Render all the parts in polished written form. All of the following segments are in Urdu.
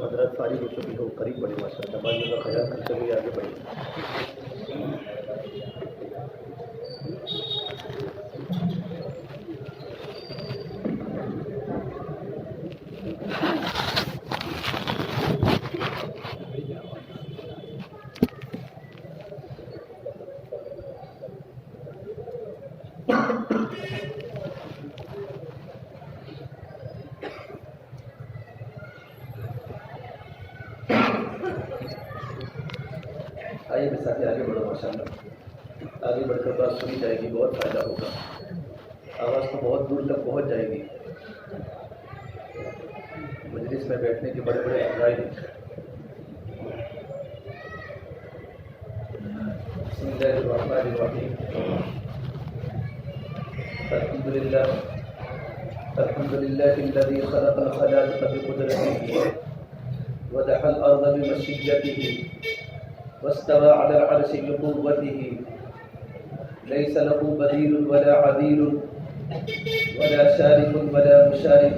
حضرات فارغ ہو چکی ہو، قریب بڑھے ماشاء اللہ، باقی کا خیال کرتے ہوئے آگے بڑھے. آئیے میرے ساتھ آگے بڑھو ماشاء اللہ. آگے بڑھ کر بات سنی جائے گی، بہت فائدہ ہوگا. آواز تو بہت دور تک پہنچ جائے گی. مجلس میں بیٹھنے کے بڑے بڑے فضائل ہیں. بسم اللہ الرحمن الرحیم. الحمد لله الذي خلق الخلائق بقدرته ودحى الأرض بمشيته واستوى على العرش بقوته ليس له بديل ولا عديل ولا شارك ولا مشارك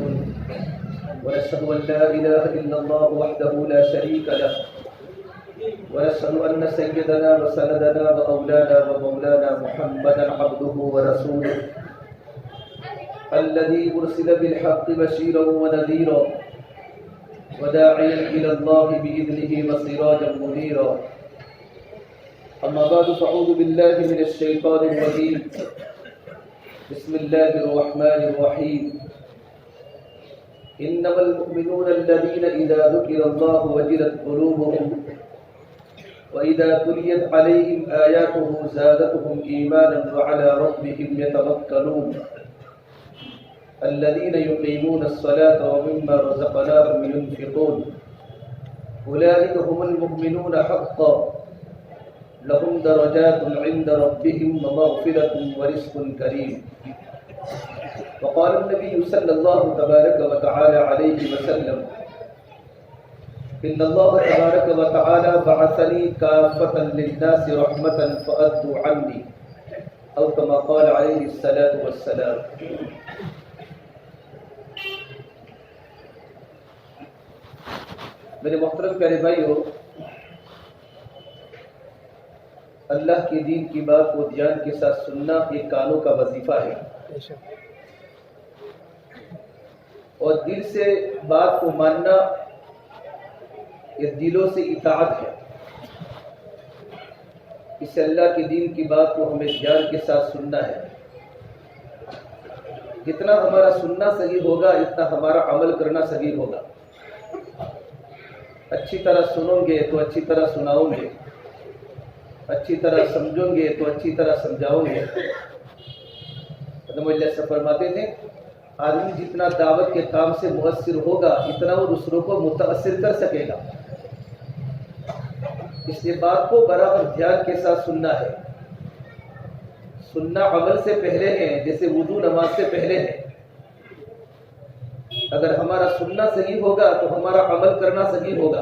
ونشهد أن لا إله إلا الله وحده لا شريك له ونشهد أن سيدنا وسندنا وأولانا ومولانا محمدا عبده ورسوله الذي أرسل بالحق بشيرا ونذيرا وداعيا إلى الله بإذنه وسراجا منيرا. أما بعد فأعوذ بالله من الشيطان الرجيم. بسم الله الرحمن الرحيم. إنما المؤمنون الذين إذا ذكر الله وجلت قلوبهم وإذا تليت عليهم آياته زادتهم إيمانا وعلى ربهم يتوكلون الذين يقيمون الصلاة ومما رزقناهم ينفقون أولئك هم المؤمنون حقا لهم درجات عند ربهم ومغفرة ورزق كريم. وقال النبي صلى الله تبارك وتعالى عليه وسلم إن الله تبارك وتعالى بعثني كافة للناس رحمة فأدوا عني أو كما قال عليه الصلاة والسلام. میرے محترم پیارے بھائیو، اللہ کے دین کی بات کو دھیان کے ساتھ سننا یہ کانوں کا وظیفہ ہے، اور دل سے بات کو ماننا یہ دلوں سے اطاعت ہے. اس سے اللہ کے دین کی بات کو ہمیں دھیان کے ساتھ سننا ہے. جتنا ہمارا سننا صحیح ہوگا اتنا ہمارا عمل کرنا صحیح ہوگا. اچھی طرح سنو گے تو اچھی طرح سناؤ گے، اچھی طرح سمجھو گے تو اچھی طرح سمجھاؤ گے. اللہ سے فرماتے تھے آدمی جتنا دعوت کے کام سے مؤثر ہوگا اتنا وہ دوسروں کو متاثر کر سکے گا. اس لیے بات کو برابر دھیان کے ساتھ سننا ہے. سننا عمل سے پہلے ہے، جیسے وضو نماز سے پہلے ہے. اگر ہمارا سننا صحیح ہوگا تو ہمارا عمل کرنا صحیح ہوگا.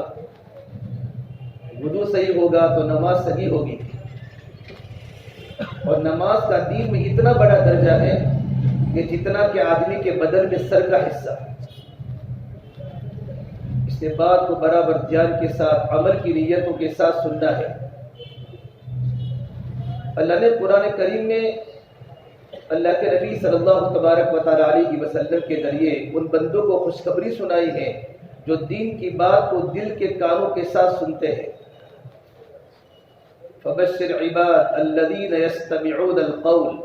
وضو صحیح ہوگا تو نماز صحیح ہوگی. اور نماز کا دین میں اتنا بڑا درجہ ہے کہ جتنا کہ آدمی کے بدن میں سر کا حصہ. اس سے بات کو برابر دھیان کے ساتھ عمل کی نیتوں کے ساتھ سننا ہے. اللہ نے قرآن کریم میں اللہ کے نبی صلی اللہ تبارک و تعالی علیہ وسلم کے ذریعے ان بندوں کو خوشخبری سنائی ہے جو دین کی بات کو دل کے کانوں کے ساتھ سنتے ہیں. فبشر عباد الذین یستمعون القول.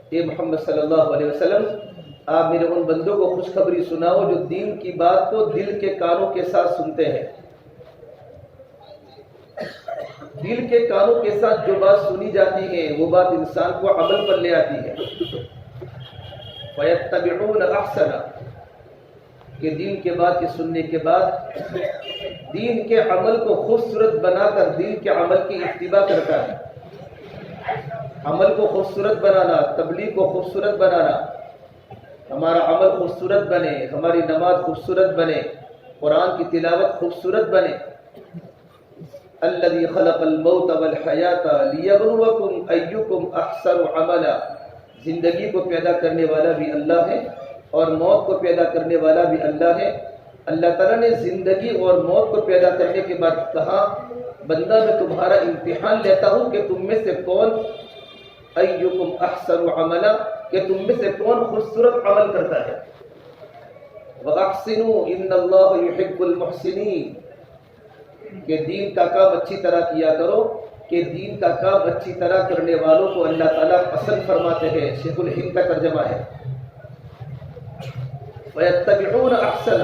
اے محمد صلی اللہ علیہ وسلم آپ میرے ان بندوں کو خوشخبری سناؤ جو دین کی بات کو دل کے کانوں کے ساتھ سنتے ہیں. دل کے کانوں کے ساتھ جو بات سنی جاتی ہے وہ بات انسان کو عمل پر لے آتی ہے. وَيَتَّبِعُونَ أَحْسَنَ کہ دین کے بعد کے سننے کے بعد دین کے عمل کو خوبصورت بنا کر دین کے عمل کی اتباع کرتا ہے. عمل کو خوبصورت بنانا، تبلیغ کو خوبصورت بنانا، ہمارا عمل خوبصورت بنے، ہماری نماز خوبصورت بنے، قرآن کی تلاوت خوبصورت بنے. الذي خلق الموت والحیات لیبلوکم ایکم احسن عملا. زندگی کو پیدا کرنے والا بھی اللہ ہے اور موت کو پیدا کرنے والا بھی اللہ ہے. اللہ تعالیٰ نے زندگی اور موت کو پیدا کرنے کے بعد کہا بندہ میں تمہارا امتحان لیتا ہوں کہ تم میں سے کون ایکم احسن عملا کہ تم میں سے کون خوبصورت عمل کرتا ہے. وَأَحْسِنُوا إِنَّ اللَّهَ يُحِبُّ الْمُحْسِنِينَ کہ دین کا کام اچھی طرح کیا کرو کہ دین کا کام اچھی طرح کرنے والوں کو اللہ تعالیٰ پسند فرماتے ہیں. شیخ الہند کا ترجمہ ہے. وَيَتَّبِعُونَ أَحْسَنَ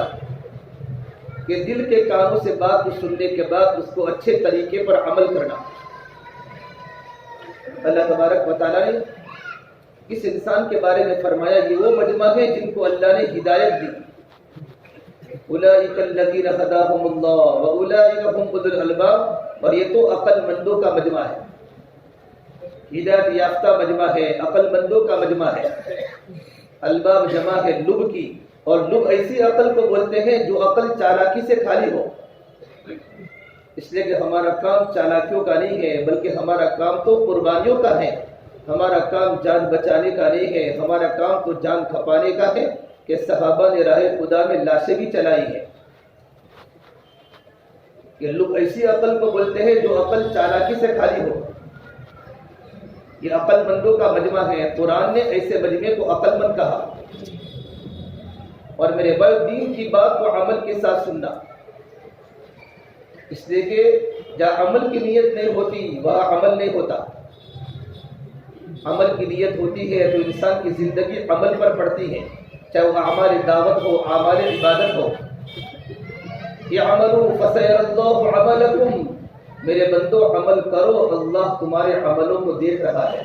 کہ دل کے کانوں سے بات کو سننے کے بعد اس کو اچھے طریقے پر عمل کرنا. اللہ تبارک و تعالیٰ نے اس انسان کے بارے میں فرمایا یہ وہ مجمع ہے جن کو اللہ نے ہدایت دی. اولئک الذین ھداھم اللہ واولئک ھم اولو الالباب. اور یہ تو عقل مندوں کا مجمع ہے، ہدایت یافتہ مجمع ہے، عقل مندوں کا مجمع ہے. الباب جمع ہے لب کی، اور لب ایسی عقل کو بولتے ہیں جو عقل چالاکی سے خالی ہو. اس لیے کہ ہمارا کام چالاکیوں کا نہیں ہے بلکہ ہمارا کام تو قربانیوں کا ہے. ہمارا کام جان بچانے کا نہیں ہے، ہمارا کام تو جان کھپانے کا ہے کہ صحابہ نے راہ خدا میں لاشیں بھی چلائی ہیں. کہ لوگ ایسی عقل کو بولتے ہیں جو عقل چالاکی سے خالی ہو. یہ عقل مندوں کا مجمع ہے. قرآن نے ایسے مجمع کو عقل مند کہا. اور میرے بھائی دین کی بات کو عمل کے ساتھ سننا. اس لیے کہ جہاں عمل کی نیت نہیں ہوتی وہاں عمل نہیں ہوتا. عمل کی نیت ہوتی ہے تو انسان کی زندگی عمل پر پڑتی ہے، چاہے وہ اعمال دعوت ہو، اعمال عبادت ہو. اعملوا فسيرى الله عملكم، میرے بندو عمل کرو، اللہ تمہارے عملوں کو دیکھ رہا ہے۔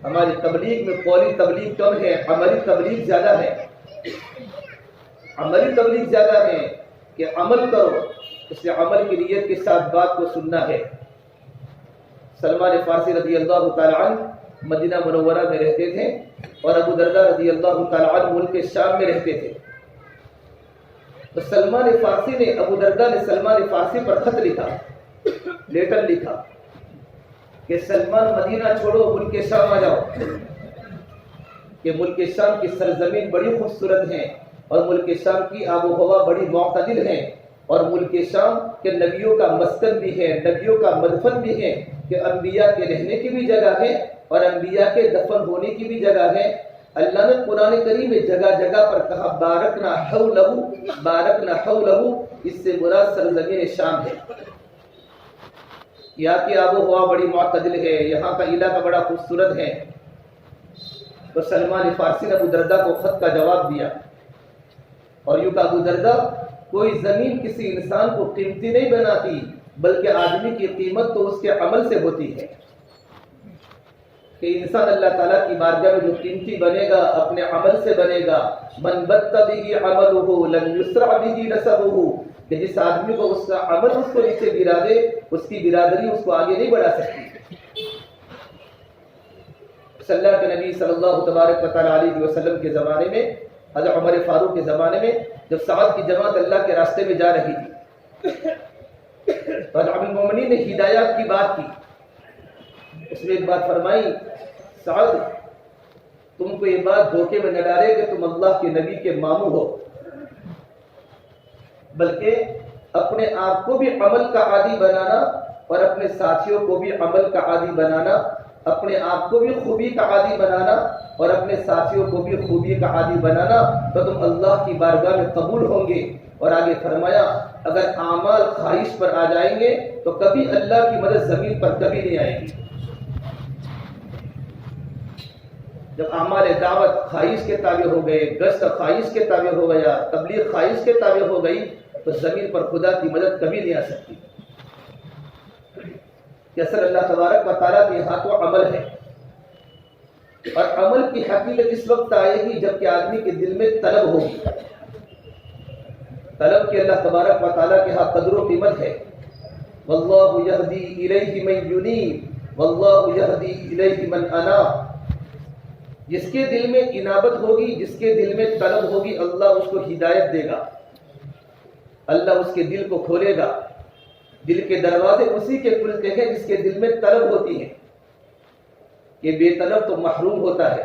ہماری تبلیغ میں قولی تبلیغ کم ہے، عملی تبلیغ زیادہ ہے۔ عملی تبلیغ زیادہ ہے کہ عمل کرو، اس لیے عمل کی نیت کے ساتھ بات کو سننا ہے۔ سلمان فارسی رضی اللہ تعالی عنہ مدینہ منورہ میں رہتے تھے اور ابو درداء رضی اللہ تعالی عنہ ملک شام میں رہتے تھے۔ تو سلمان فارسی نے، ابو درداء نے سلمان فارسی پر خط لکھا، لیٹر لکھا کہ سلمان مدینہ چھوڑو، ملک شام آ جاؤ، کہ ملک شام کی سرزمین بڑی خوبصورت ہے اور ملک شام کی آب و ہوا بڑی معتدل ہے، اور ملک شام کے نبیوں کا مسکن بھی ہے، نبیوں کا مدفن بھی ہے، کہ انبیاء کے رہنے کی بھی جگہ ہے اور انبیاء کے دفن ہونے کی بھی جگہ ہے۔ اللہ نے قرآن کریم میں جگہ جگہ پر کہا بارکنا حولہ، بارکنا حولہ، اس سے مراد سرزمین شام ہے۔ یہاں کی آب و ہوا بڑی معتدل ہے، یہاں کا علاقہ بڑا خوبصورت ہے۔ تو سلمان فارسی نے ابو درداء کو خط کا جواب دیا اور یوں کہا ابو درداء، کوئی زمین کسی انسان کو قیمتی نہیں بناتی، بلکہ آدمی کی قیمت تو اس کے عمل سے ہوتی ہے۔ کہ انسان اللہ تعالیٰ کی بارگاہ میں جو قیمتی بنے گا اپنے عمل سے بنے گا۔ من بط به عمله لن يسرع به نسبه، کہ جس آدمی کو اس کا عمل اس کو نیچے گرا دے، اس کی برادری اس کو آگے نہیں بڑھا سکتی۔ صلی اللہ کے نبی صلی اللہ تبارک و تعالیٰ علیہ وسلم کے زمانے میں، حضرت عمر فاروق کے زمانے میں، جب سعد کی جماعت اللہ کے راستے میں جا رہی تھی تو حضرت المومنین نے ہدایات کی بات کی۔ اس میں ایک بات فرمائی، سعد تم کو یہ بات دھوکے میں نہ ڈالے کہ تم اللہ کے نبی کے ماموں ہو، بلکہ اپنے آپ کو بھی عمل کا عادی بنانا اور اپنے ساتھیوں کو بھی عمل کا عادی بنانا، اپنے آپ کو بھی خوبی کا عادی بنانا اور اپنے ساتھیوں کو بھی خوبی کا عادی بنانا، تو تم اللہ کی بارگاہ میں قبول ہوں گے۔ اور آگے فرمایا اگر اعمال خواہش پر آ جائیں گے تو کبھی اللہ کی مدد زمین پر کبھی نہیں آئے گی۔ جب اعمال دعوت خواہش کے تابع ہو گئے، گشت خواہش کے تابع ہو گیا، تبلیغ خواہش کے تابع ہو گئی، تو زمین پر خدا کی مدد کبھی نہیں آ سکتی۔ کہ اصل اللہ تبارک و تعالیٰ کے ہاتھوں عمل ہے، اور عمل کی حقیقت اس وقت آئے گی جب کہ آدمی کے دل میں طلب ہوگی، طلب کہ اللہ تبارک و تعالیٰ کے ہاں قدر و قیمت ہے۔ واللہ یہدی الیہ من ینیب واللہ یہدی الیہ من اناب، جس کے دل میں انابت ہوگی، جس کے دل میں طلب ہوگی، اللہ اس کو ہدایت دے گا، اللہ اس کے دل کو کھولے گا۔ دل کے دروازے اسی کے کھلتے ہیں جس کے دل میں طلب ہوتی ہے، کہ بے طلب تو محروم ہوتا ہے۔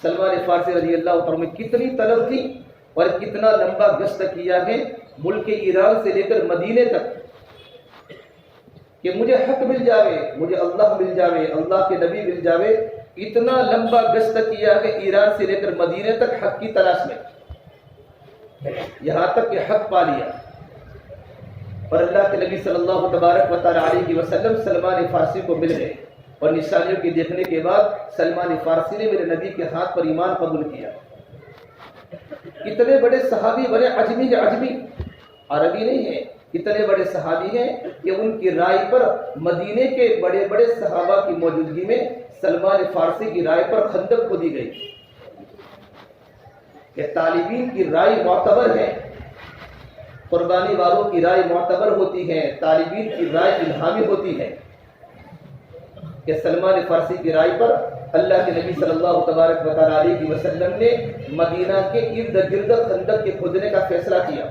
سلمان فارسی رضی اللہ عنہ میں کتنی طلب تھی اور کتنا لمبا گشت کیا ہے ملک ایران سے لے کر مدینے تک، کہ مجھے حق مل جاوے، مجھے اللہ مل جاوے، اللہ کے نبی مل جاوے۔ اتنا لمبا گشت کیا ہے ایران سے لے کر مدینے تک حق کی تلاش میں، یہاں تک کہ حق پا لیا۔ اور اللہ کے نبی صلی اللہ تبارک و تعالیٰ علیہ وسلم سلمان فارسی کو مل گئے، اور نشانیوں کی دیکھنے کے بعد سلمان فارسی نے میرے نبی کے ہاتھ پر ایمان قبول کیا۔ کتنے بڑے صحابی بنے، عجمی عجمی عربی نہیں ہیں، اتنے بڑے صحابی ہیں کہ ان کی رائے پر مدینے کے بڑے بڑے صحابہ کی موجودگی میں سلمان فارسی کی رائے پر خندق کھودی گئی، کہ طالبین کی رائے معتبر ہے، قربانی والوں کی رائے معتبر ہوتی ہے، طالبین کی رائے الہامی ہوتی ہے۔ کہ سلمان فارسی کی رائے پر اللہ کے نبی صلی اللہ تبارک و تعالیٰ علیہ وسلم نے مدینہ کے ارد گرد خندق کے کھودنے کا فیصلہ کیا۔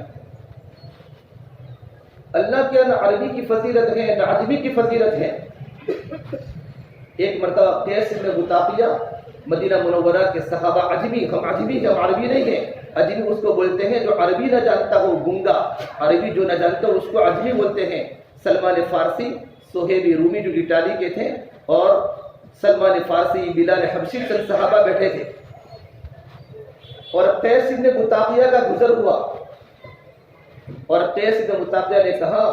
اللہ کے نہ عربی کی فضیلت ہے نہ عجمی کی فضیلت ہے۔ ایک مرتبہ قیس بن غطافیہ مدینہ منورہ کے صحابہ، عجمی، ہم عجمی ہیں، ہم عربی نہیں ہیں، عجمی اس کو بولتے ہیں جو عربی نہ جانتا ہو، گنگا، عربی جو نہ جانتا ہو اس کو عجمی بولتے ہیں۔ سلمان فارسی، سہیب رومی جو اٹالی کے تھے، اور سلمان فارسی، بلال حبشی، چند صحابہ بیٹھے تھے، اور قیس بن غطافیہ کا گزر ہوا، اور قیس بن غطافیہ نے کہا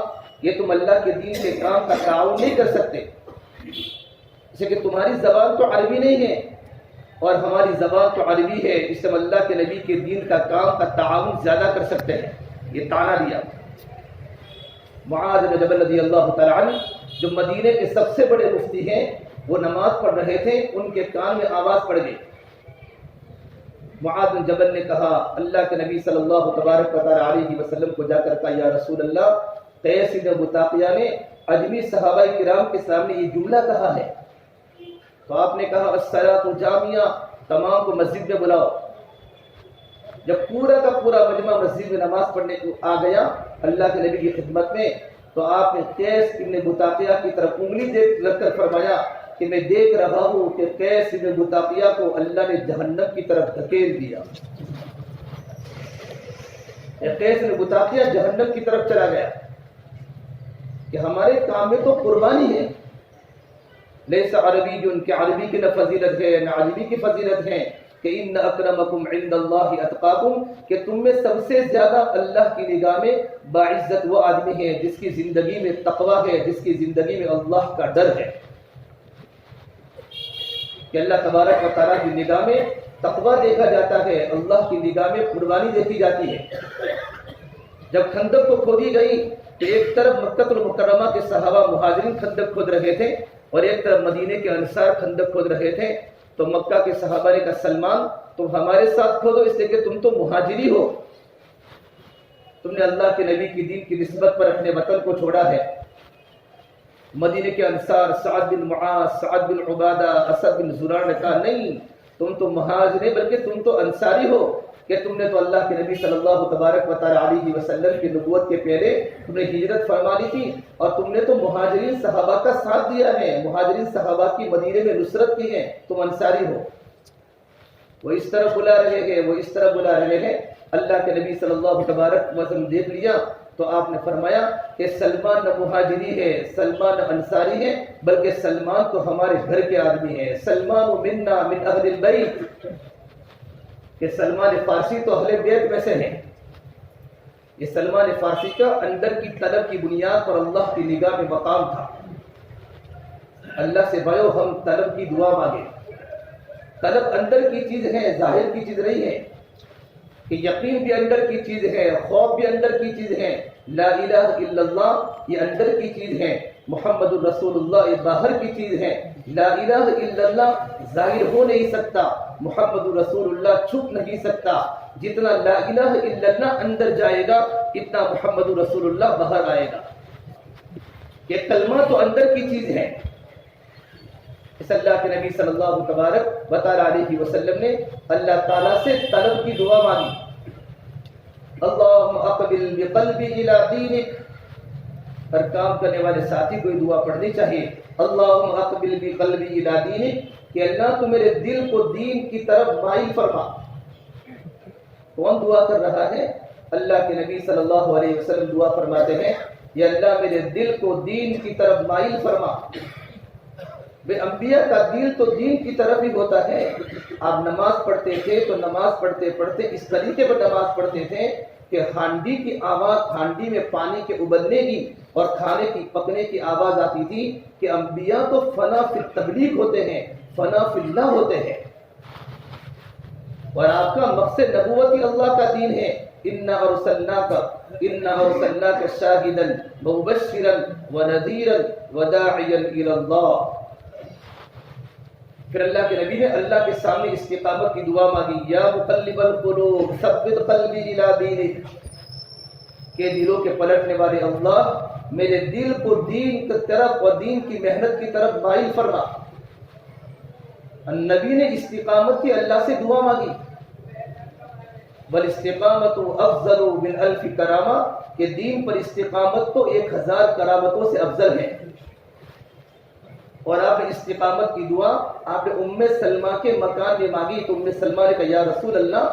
یہ تم اللہ کے دین کے کام کا تعاون نہیں کر سکتے، جیسے کہ تمہاری زبان تو عربی نہیں ہے اور ہماری زبان تو عربی ہے، اس سے ہم اللہ کے نبی کے دین کا کام کا تعاون زیادہ کر سکتے ہیں۔ یہ تانا دیا معاذ بن جبل رضی اللہ تعالیٰ عنہ، جو مدینے کے سب سے بڑے مفتی ہیں، وہ نماز پڑھ رہے تھے، ان کے کان میں آواز پڑ گئی۔ معاذ بن جبل نے کہا، اللہ کے نبی صلی اللہ تبارک و تعالیٰ علیہ وسلم کو جا کر کہا، یا رسول اللہ، قیس بن بطاقیہ نے اجمی صحابہ کرام کے سامنے یہ جملہ کہا ہے۔ تو آپ نے کہا، الصلاۃ جامعہ، تمام کو مسجد میں بلاؤ۔ جب پورا کا پورا مجمع مسجد میں نماز پڑھنے کو آ گیا اللہ کے نبی کی خدمت میں، تو آپ نے قیس بن بطاقیہ کی طرف انگلی رکھ کر فرمایا کہ میں دیکھ رہا ہوں کہ قیس بن بطاقیہ کو اللہ نے جہنم کی طرف دھکیل دیا۔ قیس بن بطاقیہ جہنم کی طرف چلا گیا۔ کہ ہمارے کام میں تو قربانی ہے، لیس عربی، جو ان کے عربی کی نہ فضیلت ہے نہ عجمی کی فضیلت ہے، کہ ان اکرمکم عند اللہ اتقاکم، کہ تم میں سب سے زیادہ اللہ کی نگاہ میں باعزت وہ آدمی ہے جس کی زندگی میں تقوی ہے، جس کی زندگی میں اللہ کا ڈر ہے۔ کہ اللہ تبارک و تعالیٰ کی نگاہ میں تقوی دیکھا جاتا ہے، اللہ کی نگاہ میں قربانی دیکھی جاتی ہے۔ جب خندق کو کھودی گئی تو ایک طرف مکہ المکرمہ کے صحابہ مہاجرین خندق کھود رہے تھے اور ایک طرف مدینے کے انصار خندق کھود رہے تھے، تو مکہ کے صحابہ نے کہا، سلمان تم ہمارے ساتھ کھودو، اس لیے کہ تم تو مہاجری ہو، تم نے اللہ کے نبی کی دین کی نسبت پر اپنے وطن کو چھوڑا ہے۔ مدینے کے انصار سعد بن معاذ، سعد بن عبادہ، اسد بن زرار نے کہا، نہیں تم تو مہاجر بلکہ تم تو انصاری ہو، کہ تم نے تو اللہ کے نبی صلی اللہ تبارک و تعالیٰ علیہ وسلم کی نبوت کے پہلے تم نے ہجرت فرما لی تھی، اور تم نے تو مہاجرین صحابہ کا ساتھ دیا ہے، مہاجرین صحابہ کی مدینے میں نصرت کی ہے، تم انصاری ہو۔ وہ اس طرح بلا رہے ہیں، وہ اس طرح بلا رہے ہیں۔ اللہ کے نبی صلی اللہ تبارک وسلم دیکھ لیا تو آپ نے فرمایا کہ سلمان نہ مہاجری ہے، سلمان نہ انصاری ہے، بلکہ سلمان تو ہمارے گھر کے آدمی ہے، سلمان منا من اہل البیت، کہ سلمان فارسی تو اہل بیت میں سے ہیں۔ یہ سلمان فارسی کا اندر کی طلب کی بنیاد پر اللہ کی نگاہ میں مقام تھا۔ اللہ سے بھائیو ہم طلب کی دعا مانگے، طلب اندر کی چیز ہے، ظاہر کی چیز نہیں ہے، کہ یقین بھی اندر کی چیز ہے، خوف بھی اندر کی چیز ہے، لا الہ الا اللہ یہ اندر کی چیز ہے، محمد الرسول اللہ یہ باہر کی چیز ہے۔ لا الہ الا اللہ ظاہر ہو نہیں سکتا، محمد الرسول اللہ چھپ نہیں سکتا، جتنا لا الہ الا اللہ اندر جائے گا اتنا محمد الرسول اللہ باہر آئے گا۔ یہ کلمہ تو اندر کی چیز ہے۔ اس اللہ کے نبی صلی اللہ تبارک و تعالیٰ علیہ وسلم نے اللہ تعالیٰ سے طلب کی دعا مانگی، اللہم اقبل بقلبی الی دینک۔ ہر کام کرنے والے ساتھی کو یہ دعا پڑھنی چاہیے، اللہم اقبل بقلبی الی دینک، کہ اللہ تو میرے دل کو دین کی طرف مائل فرما۔ کون دعا کر رہا ہے؟ اللہ کے نبی صلی اللہ علیہ وسلم دعا فرماتے ہیں، یا اللہ میرے دل کو دین کی طرف مائل فرما۔ بے انبیاء کا دل تو دین کی طرف ہی ہوتا ہے۔ آپ نماز پڑھتے تھے تو نماز پڑھتے پڑھتے اس طریقے پر نماز پڑھتے تھے کہ ہانڈی کی آواز، ہانڈی میں پانی کے ابلنے کی اور کھانے کی پکنے کی آواز آتی تھی، کہ انبیاء تو فنا فی التبلیغ ہوتے ہیں، فنا فی اللہ ہوتے ہیں، اور آپ کا مقصد نبوت ہی اللہ کا دین ہے۔ اِنَّا أَرْسَلْنَاكَ شَاهِدًا وَمُبَشِّرًا وَنَذِيرًا وَدَاعِيًا إِلَى اللَّهِ۔ پھر اللہ کے نبی نے اللہ کے سامنے استقامت کی دعا مانگی، یا مقلب القلوب ثبت قلبی الی دینک، کہ دلوں کے پلٹنے والے اللہ میرے دل کو دین کی طرف اور دین کی محنت کی طرف مائل فرما۔ نبی نے استقامت کی اللہ سے دعا مانگی، والاستقامت افضل من الف کرامہ، کہ دین پر استقامت تو 1000 کرامتوں سے افضل ہے۔ اور آپ نے استقامت کی دعا آپ نے ام سلمہ کے مکان میں مانگی، تو ام سلمہ نے کہا، یا رسول اللہ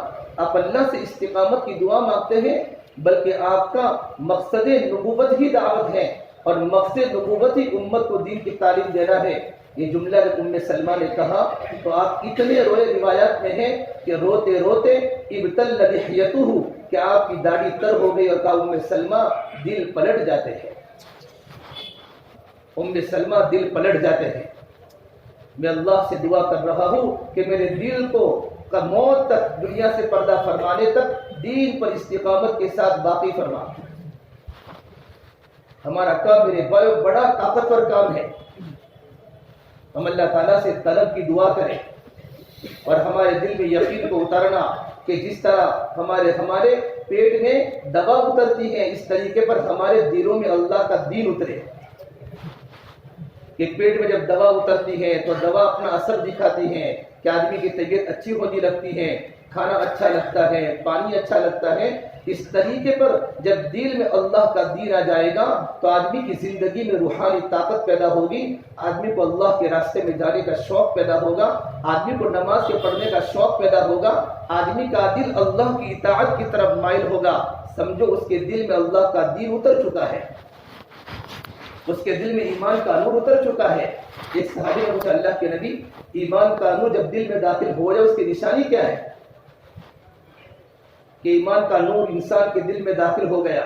آپ اللہ سے استقامت کی دعا مانگتے ہیں، بلکہ آپ کا مقصد نبوت ہی دعوت ہے، اور مقصد نبوت ہی امت کو دین کی تعلیم دینا ہے۔ یہ جملہ جب ام سلمہ نے کہا تو آپ اتنے روئے، روایات میں ہیں کہ روتے روتے ابتل لحیتہ، کہ آپ کی داڑھی تر ہو گئی، اور کہا ام سلمہ دل پلٹ جاتے ہیں، ام سلمہ دل پلٹ جاتے ہیں۔ میں اللہ سے دعا کر رہا ہوں کہ میرے دل کو موت تک دنیا سے پردہ فرمانے تک دین پر استقامت کے ساتھ باقی فرما. ہمارا کام میرے بڑا طاقتور کام ہے. ہم اللہ تعالیٰ سے طلب کی دعا کریں اور ہمارے دل میں یقین کو اتارنا کہ جس طرح ہمارے پیٹ میں دوا اترتی ہے اس طریقے پر ہمارے دلوں میں اللہ کا دین اترے. کہ پیٹ میں جب دوا اترتی ہے تو دوا اپنا اثر دکھاتی ہے کہ آدمی کی طبیعت اچھی ہونے لگتی ہے, کھانا اچھا لگتا ہے, پانی اچھا لگتا ہے. اس طریقے پر جب دل میں اللہ کا دین آ جائے گا تو آدمی کی زندگی میں روحانی طاقت پیدا ہوگی, آدمی کو اللہ کے راستے میں جانے کا شوق پیدا ہوگا, آدمی کو نماز کے پڑھنے کا شوق پیدا ہوگا, آدمی کا دل اللہ کی اطاعت کی طرف مائل ہوگا. سمجھو اس کے دل میں اللہ کا دین اتر چکا ہے, اس کے دل میں ایمان کا نور اتر چکا ہے. ایک صحابی نے پوچھا اللہ کے نبی, ایمان کا نور جب دل میں داخل ہو جائے اس کی نشانی کیا ہے؟ کہ ایمان کا نور انسان کے دل میں داخل ہو گیا.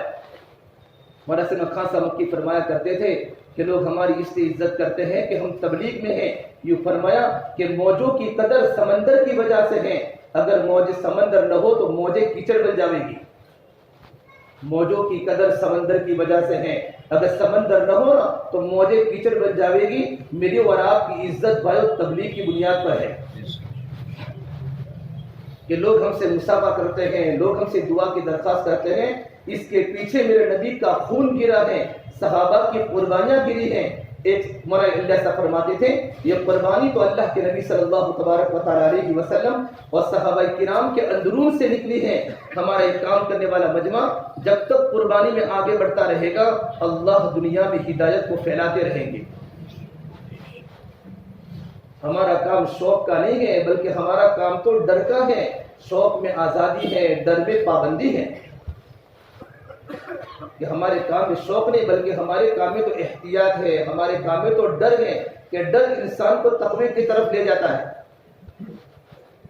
مولانا سلمان خان صاحب مکی فرمایا کرتے تھے کہ لوگ ہماری اس لیے عزت کرتے ہیں کہ ہم تبلیغ میں ہیں. یوں فرمایا کہ موجوں کی قدر سمندر کی وجہ سے ہے, اگر موج سمندر نہ ہو تو موجیں کیچڑ بن جائیں گی. موجوں کی قدر سمندر کی وجہ سے ہے, اگر سمندر نہ ہو نا تو موجیں کیچڑ بن جائے گی. میری اور آپ کی عزت بھائیو تبلیغ کی بنیاد پر ہے کہ لوگ ہم سے مصافحہ کرتے ہیں, لوگ ہم سے دعا کی درخواست کرتے ہیں. اس کے پیچھے میرے نبی کا خون گرا ہے, صحابہ کی قربانیاں گری ہیں. ایک مولانا اللہ صاحب فرماتے تھے یہ قربانی تو اللہ کے نبی صلی اللہ تبارک و تعالی علیہ وسلم اور صحابہ کرام کے اندرون سے نکلی ہے. ہمارا ایک کام کرنے والا مجمع جب تک قربانی میں آگے بڑھتا رہے گا اللہ دنیا میں ہدایت کو پھیلاتے رہیں گے. ہمارا کام شوق کا نہیں ہے بلکہ ہمارا کام تو ڈر کا ہے. شوق میں آزادی ہے, ڈر میں پابندی ہے. کہ ہمارے کام میں شوق نہیں بلکہ ہمارے کام میں تو احتیاط ہے, ہمارے کام میں تو ڈر ہے کہ ڈر انسان کو تقوی کی طرف لے جاتا ہے.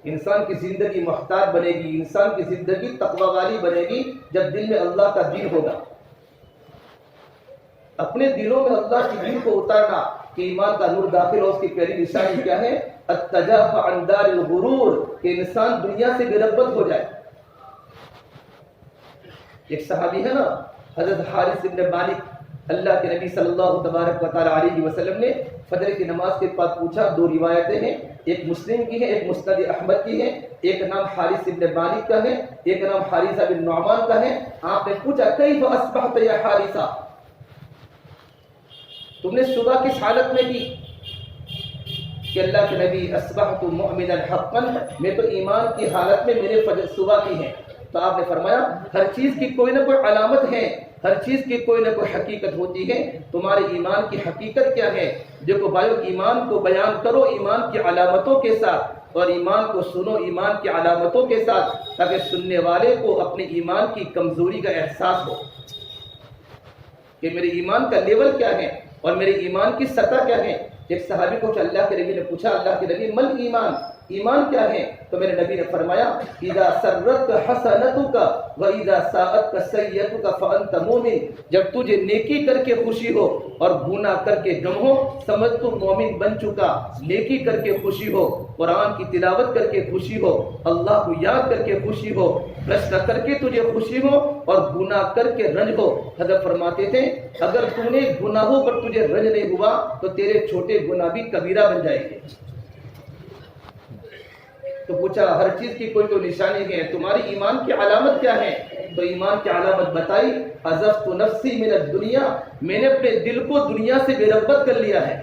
انسان کی زندگی محتاط بنے گی, انسان کی زندگی تقوی والی بنے گی جب دل میں اللہ کا دین ہوگا. اپنے دلوں میں اللہ کی دین کو اتارنا کہ ایمان کا نور داخل ہو. اس کی پہلی نشانی کیا ہے؟ التجاف عن دار الغرور, کہ انسان دنیا سے بے رغبت ہو جائے. ایک صحابی ہے نا حضرت حارث بن مالک, اللہ کے نبی صلی اللہ تبارک و تعالی علیہ وسلم نے فجر کی نماز کے بعد پوچھا. دو روایتیں ہیں, ایک مسلم کی ہے, ایک مسند احمد کی ہے. ایک نام حارث بن مالک کا ہے, ایک نام حارثہ بن نعمان کا ہے. آپ نے پوچھا کیف اصبحت یا حارثہ, تم نے صبح کس حالت میں کی؟ کہ اللہ کے نبی اصبحت مؤمنا حقا, میں تو ایمان کی حالت میں میرے فجر صبح کی ہے. تو آپ نے فرمایا ہر چیز کی کوئی نہ کوئی علامت ہے, ہر چیز کی کوئی نہ کوئی حقیقت ہوتی ہے. تمہارے ایمان کی حقیقت کیا ہے؟ دیکھو بھائیو, ایمان کو بیان کرو ایمان کی علامتوں کے ساتھ, اور ایمان کو سنو ایمان کی علامتوں کے ساتھ, تاکہ سننے والے کو اپنے ایمان کی کمزوری کا احساس ہو کہ میرے ایمان کا لیول کیا ہے اور میرے ایمان کی سطح کیا ہے. ایک صحابی کو اللہ کے نبی نے پوچھا اللہ کے نبی مل ایمان, ایمان کیا ہے؟ تو میرے نبی نے فرمایا اذا سرتک حسنتک واذا ساءتک سیئتک فانت مومن, جب تجھے نیکی کر کے خوشی ہو اور گناہ کر کے غم ہو سمجھ تو مومن بن چکا. نیکی کر کے خوشی ہو, قرآن کی تلاوت کر کے خوشی ہو, اللہ کو یاد کر کے خوشی ہو, رشتہ کر کے تجھے خوشی ہو اور گناہ کر کے رنج ہو. حضرت فرماتے تھے اگر تو نے گناہوں پر تجھے رنج نہیں ہوا تو تیرے چھوٹے گناہ بھی کبیرہ بن جائیں گے. تو پوچھا ہر چیز کی کوئی تو نشانی ہے, تمہاری ایمان کی علامت کیا ہے؟ تو ایمان کی علامت بتائی عزفت نفسی من الدنیا, میں نے اپنے دل کو دنیا سے بے رغبت کر لیا ہے.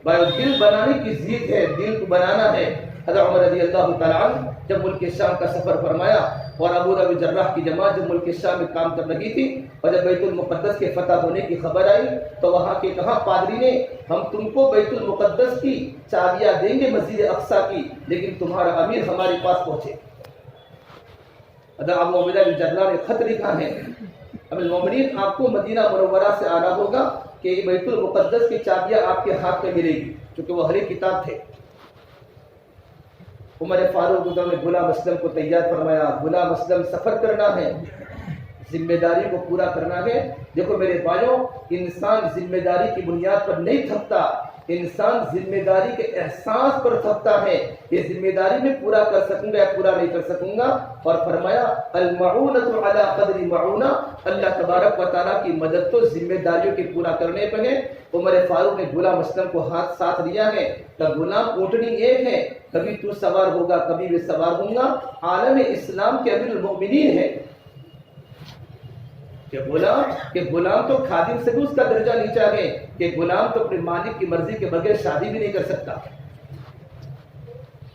بھائی دل بنانے کی ضد ہے, دل کو بنانا ہے. حضرت عمر رضی اللہ تعالیٰ عنہ جب ملک شام کا سفر فرمایا اور ابو ابی جراح کی جماعت جب ملک شام میں کام کر رہی تھی اور جب بیت المقدس کے فتح ہونے کی خبر آئی تو وہاں کے کہا پادری نے ہم تم کو بیت المقدس کی چابیاں دیں گے مسجد اقصی کی, لیکن تمہارا امیر ہمارے پاس پہنچے. حضرت ابو عبیدہ بن جراح نے خط لکھا ہے اب المومنین آپ کو مدینہ منورہ سے آنا ہوگا کہ بیت المقدس کی چابیاں آپ کے ہاتھ میں ملے گی, چونکہ وہ اہل کتاب تھے. عمر فاروق نے غلام اسلم کو تیار فرمایا, غلام اسلم سفر کرنا ہے, ذمہ داری کو پورا کرنا ہے۔ دیکھو میرے بھائیوں، انسان ذمہ داری کی بنیاد پر نہیں تھکتا، انسان ذمہ داری کے احساس پر تھکتا ہے، یہ ذمہ داری میں پورا کر سکوں گا یا پورا نہیں کر سکوں گا۔ اور فرمایا المعونۃ علی قدر معونہ، اللہ تبارک و تعالیٰ کی مدد تو ذمہ داریوں کے پورا کرنے پہ ہے۔ عمر فاروق نے غلام اسلم کو ہاتھ ساتھ لیا ہے، تو غلام اونٹنی ایک ہے، کبھی تو سوار ہوگا کبھی میں سوار ہوں گا، عالم اسلام کے امیر المؤمنین ہے کہ غلام تو خادم سے بھی اس کا درجہ نیچا ہے، کہ غلام تو اپنے مالک کی مرضی کے بغیر شادی بھی نہیں کر سکتا۔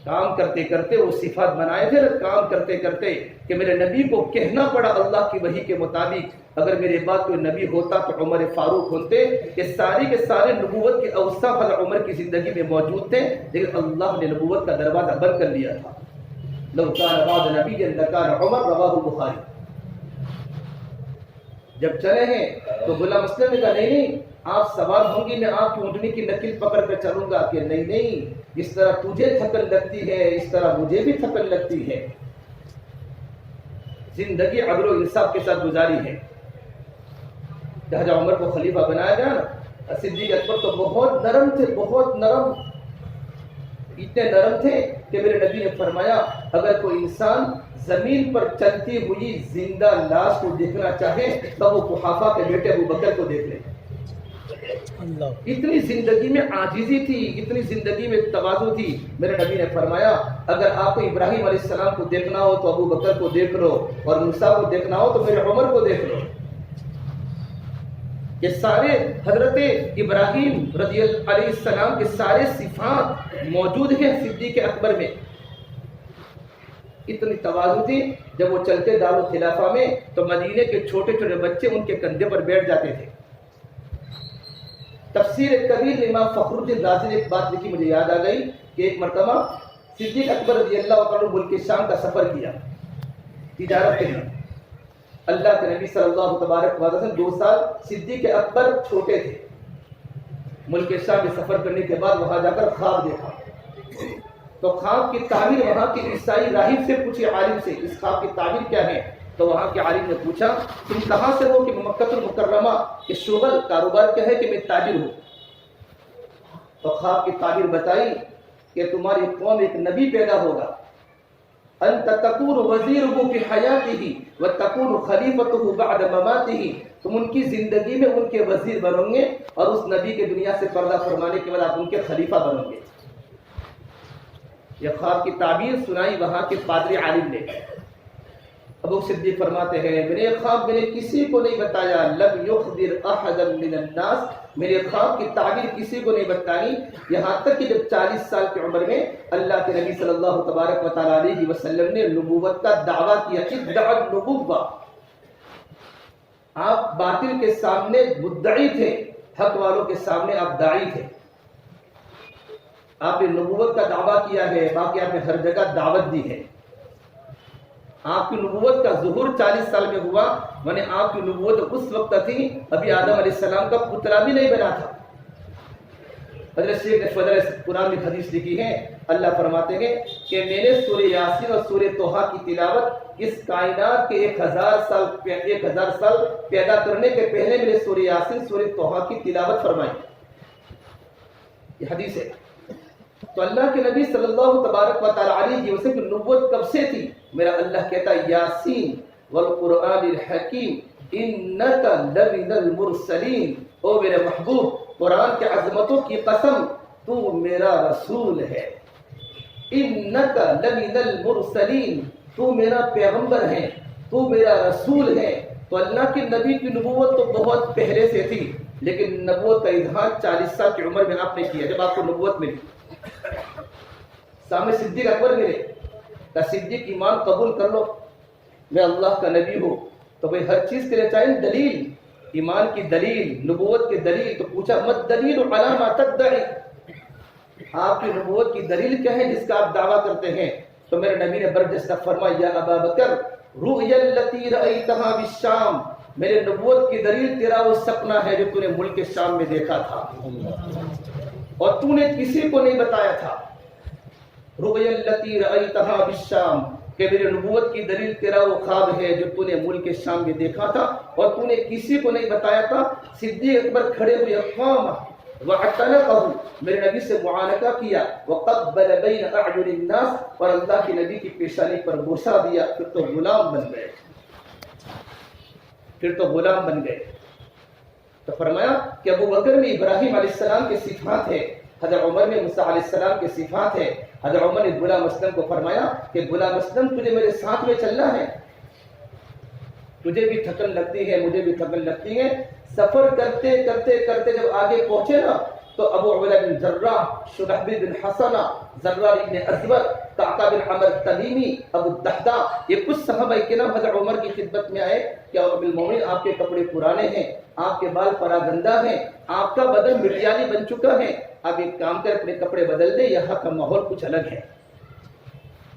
کام کرتے کرتے وہ صفات بنائے تھے، کام کرتے کرتے کہ میرے نبی کو کہنا پڑا اللہ کی وحی کے مطابق، اگر میرے بعد کوئی نبی ہوتا تو عمر فاروق ہوتے، کہ ساری کے سارے نبوت کے اوصاف عمر کی زندگی میں موجود تھے، لیکن اللہ نے نبوت کا دروازہ بند کر لیا تھا۔ لو کان بعد نبی لکان عمر، رواہ البخاری۔ جب چلے ہیں تو غلام اسلم نے کہا نہیں آپ سوار ہوں گی، میں آپ کی اونٹنی کی نکل پکڑ کر چلوں گا، کہ نہیں جس طرح تجھے تھکن لگتی ہے اس طرح مجھے بھی تھکن لگتی ہے۔ زندگی عدل و انصاف کے ساتھ گزاری ہے۔ جہاں عمر کو خلیفہ بنایا گیا نا، صدیق اکبر تو بہت نرم تھے، بہت نرم، اتنے نرم تھے کہ میرے نبی نے فرمایا اگر کوئی انسان زمین پر چلتی ہوئی زندہ لاش کو دیکھنا چاہے تو وہ قحافہ کے بیٹے ابو بکر کو دیکھ لے۔ اتنی زندگی میں عاجزی تھی، اتنی زندگی میں تواضع تھی۔ میرے نبی نے فرمایا اگر آپ کو ابراہیم علیہ السلام کو دیکھنا ہو تو ابو بکر کو دیکھ لو، اور موسیٰ کو دیکھنا ہو تو میرے عمر کو دیکھ لو۔ یہ سارے حضرت ابراہیم رضی اللہ علیہ السلام کے سارے صفات موجود ہیں صدیق اکبر میں۔ اتنی تواضع تھی، جب وہ چلتے دارالخلافہ میں تو مدینے کے چھوٹے چھوٹے بچے ان کے کندھے پر بیٹھ جاتے تھے۔ تفسیر کبیر امام فخر الدین رازی نے ایک بات لکھی، مجھے یاد آ گئی کہ ایک مرتبہ صدیق اکبر رضی اللہ عنہ ملک شام کا سفر کیا تجارت کے لیے۔ اللہ کے نبی صلی اللہ تبارک و تعالی 2 سال صدیق اکبر چھوٹے تھے۔ ملک شام میں سفر کرنے کے بعد وہاں جا کر خواب دیکھا، تو خواب کی تعبیر وہاں کے عیسائی راہب سے پوچھی، عالم سے اس خواب کی تعبیر کیا ہے؟ تو وہاں کے عالم نے پوچھا تم کہاں سے ہو؟ کہ مکہ المکرمہ کے شغل کاروبار کیا ہے؟ کہ میں تاجر ہوں۔ تو خواب کی تعبیر بتائی کہ تمہاری قوم ایک نبی پیدا ہوگا، انت تکون وزیرہ فی حیاتہ وتکون خلیفۃہ بعد مماتہ، تم ان کی زندگی میں ان کے وزیر بنو گے اور اس نبی کے دنیا سے پردہ فرمانے کے بعد آپ ان کے خلیفہ بنو گے۔ یہ خواب کی تعبیر سنائی وہاں کے پادری عالم نے۔ ابو صدیق فرماتے ہیں میرے خواب میں نے کسی کو نہیں بتایا، لم یخبر احدا من الناس، میرے خواب کی تعبیر کسی کو نہیں بتائی، یہاں تک کہ جب 40 سال کی عمر میں اللہ کے نبی صلی اللہ تبارک و تعالی علیہ وسلم نے نبوت کا دعویٰ کیا، ادعا النبوہ۔ آپ باطل کے سامنے مدعی تھے، حق والوں کے سامنے آپ داعی تھے۔ آپ نے نبوت کا دعویٰ کیا ہے، باقی آپ نے ہر جگہ دعوت دی ہے۔ آپ کی نبوت کا ظہور 40 سال میں ہوا، یعنی آپ کی نبوت اس وقت تھی ابھی آدم علیہ السلام کا پترا بھی نہیں بنا تھا۔ حضرت شیخ نے فضل قرآن میں حدیث لکھی ہے، اللہ فرماتے ہیں کہ میں نے سورہ یاسین اور سورہ طٰہٰ کی تلاوت اس کائنات کے 1000 سال پیدا کرنے کے پہلے میں نے سورہ یاسین سورہ طٰہٰ کی تلاوت فرمائی۔ یہ حدیث ہے۔ تو اللہ کے نبی صلی اللہ تبارک و تعالی علیہ وسلم کی نبوت کب سے تھی؟ میرا اللہ کہتا ہے یاسین والقرآن الحکیم انک لمن المرسلین، او میرے محبوب قرآن کے عظمتوں کی قسم تو میرا رسول ہے۔ انک لمن المرسلین، تو میرا پیغمبر ہے، تو میرا رسول ہے۔ تو اللہ کے نبی کی نبوت تو بہت پہلے سے تھی، لیکن نبوت کا اظہار 40 سال کی عمر میں آپ نے کیا جب آپ کو نبوت ملی۔ سامنے صدیق اکبر ملے کہ صدیق ایمان قبول کر لو، میں اللہ کا نبی ہوں، تو بھئی ہر چیز کے لیے چاہیے دلیل، ایمان کی دلیل، نبوت کی دلیل۔ تو پوچھا مت دلیل علی ما تدعی، آپ کی نبوت کی دلیل کیا ہے جس کا آپ دعویٰ کرتے ہیں؟ تو میرے نبی نے برجستہ فرمایا یا ابا بکر رؤیا التي رأيتها بالشام، میرے نبوت کی دلیل تیرا وہ سپنا ہے جو تو نے ملک شام میں دیکھا تھا اور تو نے کسی کو نہیں بتایا تھا۔ رؤیا التي رأيتها بالشام، کہ میری نبوت کی دلیل تیرا وہ خواب ہے جو تو نے ملک شام میں دیکھا تھا اور تو نے کسی کو نہیں بتایا تھا۔ صدیق اکبر کھڑے ہوئے اقوام وَعَتَنَقَهُ میرے نبی سے معانقہ کیا، وَقَبَّلَ بَيْنَ أَعْيُنِ النَّاسِ اور اللہ کے نبی کی پیشانی پر بوسہ دیا، پھر تو غلام بن گئے، پھر تو غلام بن گئے۔ تو فرمایا کہ ابو بکر میں ابراہیم علیہ السلام کے صفات ہے، حضرت عمر میں موسیٰ علیہ السلام کے صفات ہے۔ حضرت عمر نے غلام اسلم کو فرمایا کہ غلام اسلم تجھے میرے ساتھ میں چلنا ہے، تجھے بھی تھکن لگتی ہے مجھے بھی تھکن لگتی ہے۔ سفر کرتے کرتے کرتے جب آگے پہنچے نا تو ابو عبیدہ بن جراح، شرحبیل بن حسنہ، زرار ابن ازور، قعقاع بن عمرو تمیمی، ابو الدحداء، یہ کچھ صحابہ کرام حضرت عمر کی خدمت میں آئے کہ ابو المومنین آپ کے کپڑے پرانے ہیں، آپ کے بال پراگندہ ہیں، آپ کا بدن مٹیالی بن چکا ہے، آپ ایک کام کر اپنے کپڑے بدل دیں، یہاں کا ماحول کچھ الگ ہے،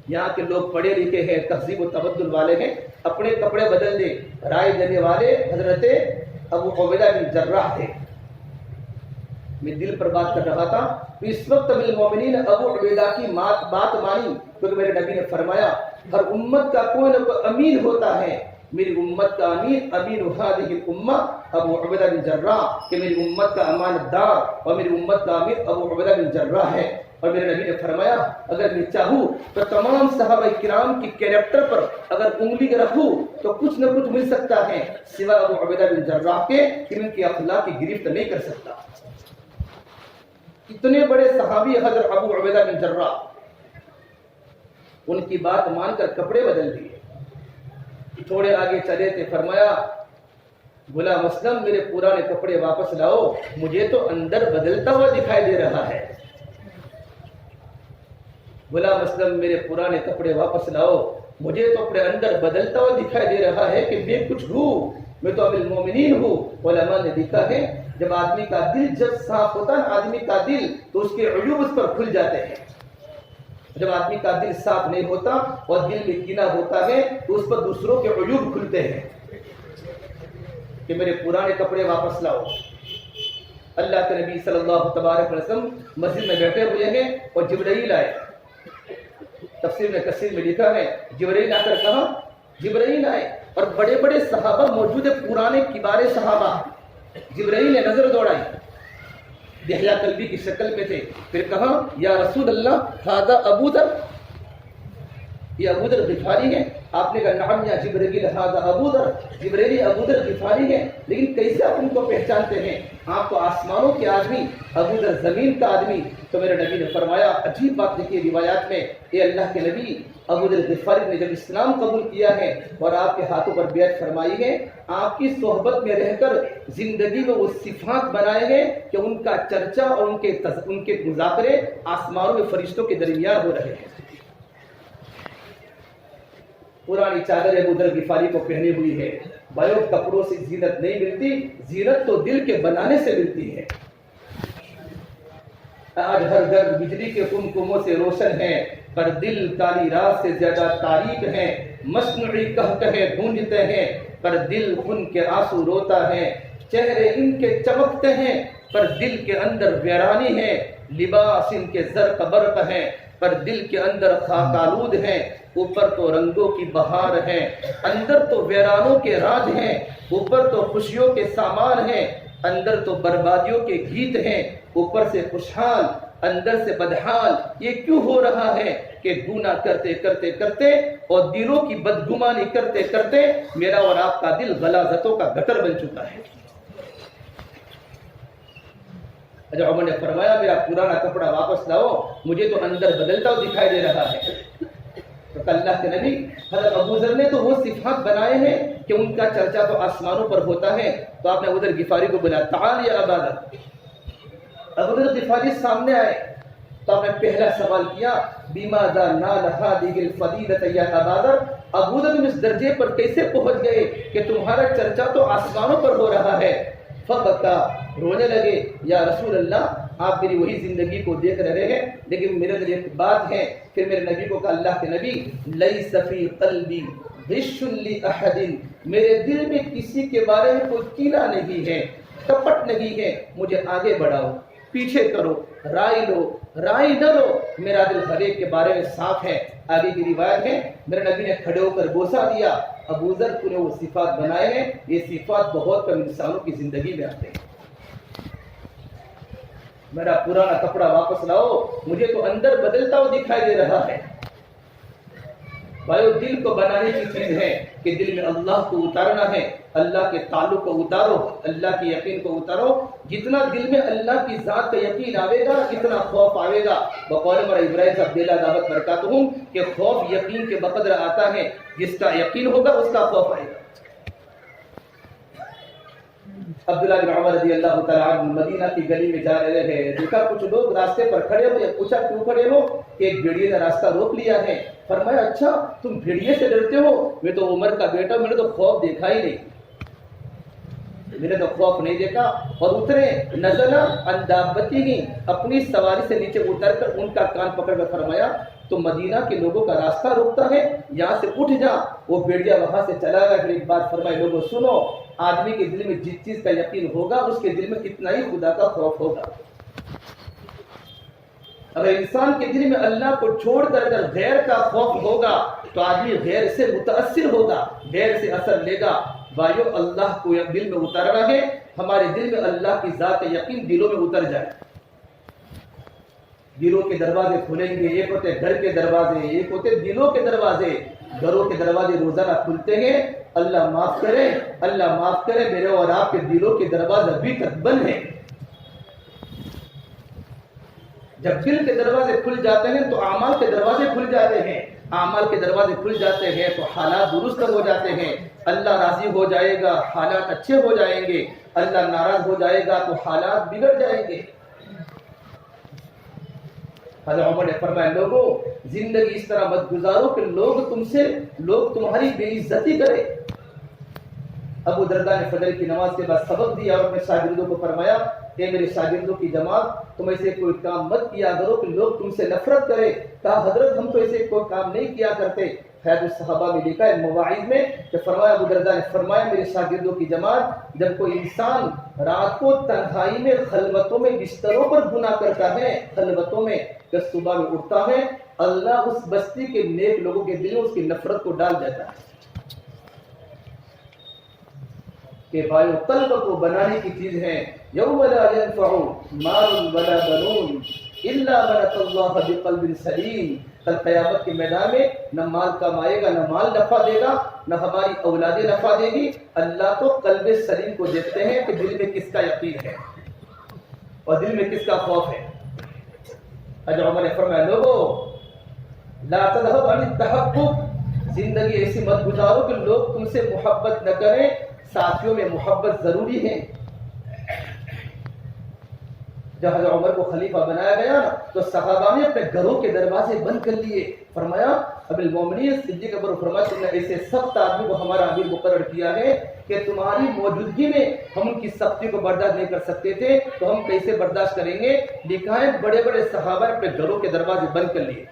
یہاں کے لوگ پڑھے لکھے ہیں، تہذیب و تمدن والے ہیں، اپنے کپڑے بدل دیں۔ رائے دینے والے حضرت ابو عبیدہ بن جراح تھے۔ میں دل پر بات کر رہا تھا تو اس وقت امیر المومنین ابو عبیدہ کی بات مانی، کیونکہ میرے نبی نے فرمایا ہر امت کا کوئی نہ کوئی امین ہوتا ہے، میری امت کا امین هذه الامہ ابو عبیدہ بن جراح، کہ میری امت کا امانت دار اور میری امت کا امیر ابو عبیدہ بن جراح ہے۔ اور میرے نبی نے فرمایا اگر میں چاہوں تو تمام صحابہ کرام کی کیریکٹر پر اگر انگلی رکھوں تو کچھ نہ کچھ مل سکتا ہے، سوا ابو عبیدہ بن جراح کے کہ ان کی اخلاق کی گرفت نہیں کر سکتا۔ اتنے بڑے صحابی حضرت ابو عبیدہ بن جراح، ان کی بات مان کر کپڑے بدل دیے، تھوڑے آگے چلے تھے، فرمایا غلام اسلم میرے پرانے کپڑے واپس لاؤ، مجھے تو اندر بدلتا ہوا دکھائی دے رہا ہے۔ غلام اسلم میرے پرانے کپڑے واپس لاؤ، مجھے تو اپنے اندر بدلتا ہوا دکھائی دے رہا ہے کہ میں کچھ ہوں، میں تو امیر المومنین ہوں۔ علماء نے لکھا ہے جب آدمی کا دل جب صاف ہوتا ہے آدمی کا دل تو اس کے عیوب اس پر کھل جاتے ہیں، جب آدمی کا دل صاف نہیں ہوتا اور دل میں کینہ ہوتا ہے تو اس پر دوسروں کے عیوب کھلتے ہیں کہ میرے پرانے کپڑے واپس لاؤ۔ اللہ کے نبی صلی اللہ تبارک وسلم مسجد میں بیٹھے ہوئے ہیں اور جبرائیل آئے، تفسیر میں کثیر میں لکھا ہے جبرائیل آ کر کہا، جبرائیل آئے اور بڑے بڑے صحابہ موجود ہیں، پرانے کبار صحابہ، جبرائیل نے نظر دوڑائی، دحیہ کلبی کی شکل میں تھے، پھر کہا یا رسول اللہ ھذا ابو ذر، یہ ابو ذر غفاری ہے؟ آپ نے کہا نعم یا جبرائیل ھذا ابو ذر، جبرائیل ابو ذر غفاری ہے، لیکن کیسے آپ ان کو پہچانتے ہیں؟ آپ تو آسمانوں کے آدمی، ابو ذر زمین کا آدمی۔ تو میرے نبی نے فرمایا، عجیب بات دیکھیے روایات میں، اے اللہ کے نبی، ابو ذر غفاری نے جب اسلام قبول کیا ہے اور آپ کے ہاتھوں پر بیعت فرمائی ہے، آپ کی صحبت میں رہ کر زندگی میں وہ صفات بنائے ہیں کہ ان کا چرچا اور ان کے مذاکرے آسمانوں میں فرشتوں کے درمیان ہو رہے ہیں۔ پرانی چادر ابو ذر غفاری کو پہنی ہوئی ہے، بیوق کپڑوں سے زینت نہیں ملتی، زینت تو دل کے بنانے سے ملتی ہے۔ آج ہر گھر بجلی کے کمکموں سے روشن ہے، پر دل کالی رات سے زیادہ تاریک ہے، مصنوعی کہکہے گونجتے ہیں، پر دل خون کے آنسو روتا ہے، چہرے ان کے چمکتے ہیں، پر دل کے اندر ویرانی ہے، لباس ان کے زرق برق ہے، پر دل کے اندر خاک آلود ہے، اوپر تو رنگوں کی بہار ہے، اندر تو ویرانوں کے راج ہیں، اوپر تو خوشیوں کے سامان ہیں، اندر تو بربادیوں کے گیت ہیں، اوپر سے خوشحال اندر سے بدحال۔ یہ کیوں ہو رہا ہے کہ گناہ کرتے کرتے کرتے اور دلوں کی بدگمانی کرتے کرتے میرا اور آپ کا دل غلاظتوں کا گٹر بن چکا ہے۔ حضرت عمر نے فرمایا میرا پرانا کپڑا واپس لاؤ، مجھے تو اندر بدلتا ہوا دکھائی دے رہا ہے۔ تو اللہ کے نبی حضرت ابو ذر نے تو وہ صفات بنائے ہیں کہ ان کا چرچا تو آسمانوں پر ہوتا ہے۔ تو آپ نے ابو ذر غفاری کو بلایا، تعال یا ابا ذر۔ ابو ذر غفاری سامنے آئے تو آپ نے پہلا سوال کیا، بماذا نال هذه الفضیلۃ یا ابا ذر، ابو ذر تم اس درجے پر کیسے پہنچ گئے کہ تمہارا چرچا تو آسمانوں پر ہو رہا ہے؟ فبکا، رونے لگے، یا رسول اللہ آپ میری وہی زندگی کو دیکھ رہے ہیں لیکن میرے دل ایک بات ہے۔ پھر میرے نبی کو کہا، اللہ کے نبی، لیس فی قلبی غش لاحد، میرے دل میں کسی کے بارے میں کوئی کینہ نہیں ہے، کپٹ نہیں ہے، مجھے آگے بڑھاؤ، پیچھے کرو، رائے لو، رائے نہ لو، میرا دل ہر ایک کے بارے میں صاف ہے۔ آگے کی روایت ہے میرے نبی نے کھڑے ہو کر بوسہ دیا، ابو ذر تو نے وہ صفات بنائے ہیں، یہ صفات بہت کم انسانوں کی زندگی میں آتے ہیں۔ میرا پرانا کپڑا واپس لاؤ، مجھے تو اندر بدلتا ہوا دکھائی دے رہا ہے۔ بھائیو، دل کو بنانے کی چیز ہے کہ دل میں اللہ کو اتارنا ہے، اللہ کے تعلق کو اتارو، اللہ کے یقین کو اتارو۔ جتنا دل میں اللہ کی ذات کا یقین آئے گا اتنا خوف آئے گا۔ بقول مرا ابراہیم صاحب دلہ دعوت برکاتہم کہ خوف یقین کے بقدر آتا ہے، جس کا یقین ہوگا اس کا خوف آئے گا۔ عبداللہ بن عمر رضی اللہ تعالیٰ عنہ مدینہ کی گلی میں جا رہے ہیں، دیکھا کچھ لوگ راستے پر کھڑے ہو، پوچھا کیوں کھڑے ہو؟ کہ ایک بھیڑیے نے راستہ روک لیا ہے۔ فرمایا اچھا تم بھیڑیے سے ڈرتے ہو؟ میں تو عمر کا بیٹا، میں نے تو خوف دیکھا ہی نہیں، میں نے تو خوف نہیں دیکھا۔ اور اترے، نزل عن دابتہ، اپنی سواری سے نیچے اتر کر ان کا کان پکڑ کر فرمایا تو مدینہ کے لوگوں کا راستہ روکتا ہے، یہاں سے اٹھ جا۔ وہ بھیڑیا وہاں سے چلا گیا۔ پھر ایک بات فرمائے، لوگوں سنو، آدمی کے دل میں جس چیز کا یقین ہوگا اس کے دل میں اتنا ہی خدا کا خوف ہوگا۔ اگر انسان کے دل میں اللہ کو چھوڑ کر اگر غیر کا خوف ہوگا تو آدمی غیر سے متاثر ہوگا، غیر سے اثر لے گا۔ بھائیو، اللہ کو دل میں اتارنا ہے، ہمارے دل میں اللہ کی ذات کا یقین دلوں میں اتر جائے۔ دلوں کے دروازے کھلیں گے، ایک ہوتے گھر کے دروازے، ایک ہوتے دلوں کے دروازے۔ گھروں کے دروازے روزانہ کھلتے ہیں، اللہ معاف کرے، اللہ معاف کرے، میرے اور آپ کے دلوں کے دروازے ابھی تک بند ہیں۔ جب دل کے دروازے کھل جاتے ہیں تو اعمال کے دروازے کھل جاتے ہیں، اعمال کے دروازے کھل جاتے ہیں تو حالات درست ہو جاتے ہیں، اللہ راضی ہو جائے گا، حالات اچھے ہو جائیں گے، اللہ ناراض ہو جائے گا تو حالات بگڑ جائیں گے۔ حضرت عمر نے فرمایا لوگوں زندگی اس طرح مت گزارو کہ لوگ تمہاری بے عزتی کرے۔ ابو درداء نے فجر کی نماز کے بعد سبق دیا اور اپنے شاگردوں کو فرمایا کہ میرے شاگردوں کی جماعت، تم ایسے کوئی کام مت کیا کرو کہ لوگ تم سے نفرت کرے۔ کہا حضرت ہم تو ایسے کوئی کام نہیں کیا کرتے۔ حیات الصحابہ میں لکھا ہے مواعظ میں کہ فرمایا ابو درداء نے فرمایا میرے شاگردوں کی جماعت، جب کوئی انسان رات کو تنہائی میں خلوتوں میں بستروں پر گناہ کرتا ہے، خلوتوں میں، کہ صبح میں اٹھتا ہے، اللہ اس بستی کے نیک لوگوں کے دل میں اس کی نفرت کو ڈال دیتا ہے۔ کہ بھائیو قلب کو بنانے کی چیز ہے، یوم لا ينفع مال ولا بنون الا من اتى الله بقلب سلیم۔ کل قیامت کے میدان میں نہ مال کمائے گا، نہ مال نفع دے گا، نہ ہماری اولادیں نفع دے گی۔ اللہ تو قلب سلیم کو دیکھتے ہیں کہ دل میں کس کا یقین ہے اور دل میں کس کا خوف ہے۔ حضرت عمر نے فرمایا لوگوں لا تذهب عن التحقق، زندگی ایسی مت گزارو کہ لوگ تم سے محبت نہ کریں۔ ساتھیوں میں محبت ضروری ہے۔ جب حضرت عمر کو خلیفہ بنایا گیا تو صحابہ نے اپنے گھروں کے دروازے بند کر لیے۔ فرمایا اب المومنین صدیق اکبر فرمایا تم نے ایسے سخت آدمی کو ہمارا امیر مقرر کیا ہے کہ تمہاری موجودگی میں ہم ان کی سختی کو برداشت نہیں کر سکتے تھے، تو ہم کیسے برداشت کریں گے۔ لکھا ہے بڑے بڑے صحابہ نے اپنے گھروں کے دروازے بند کر لیے۔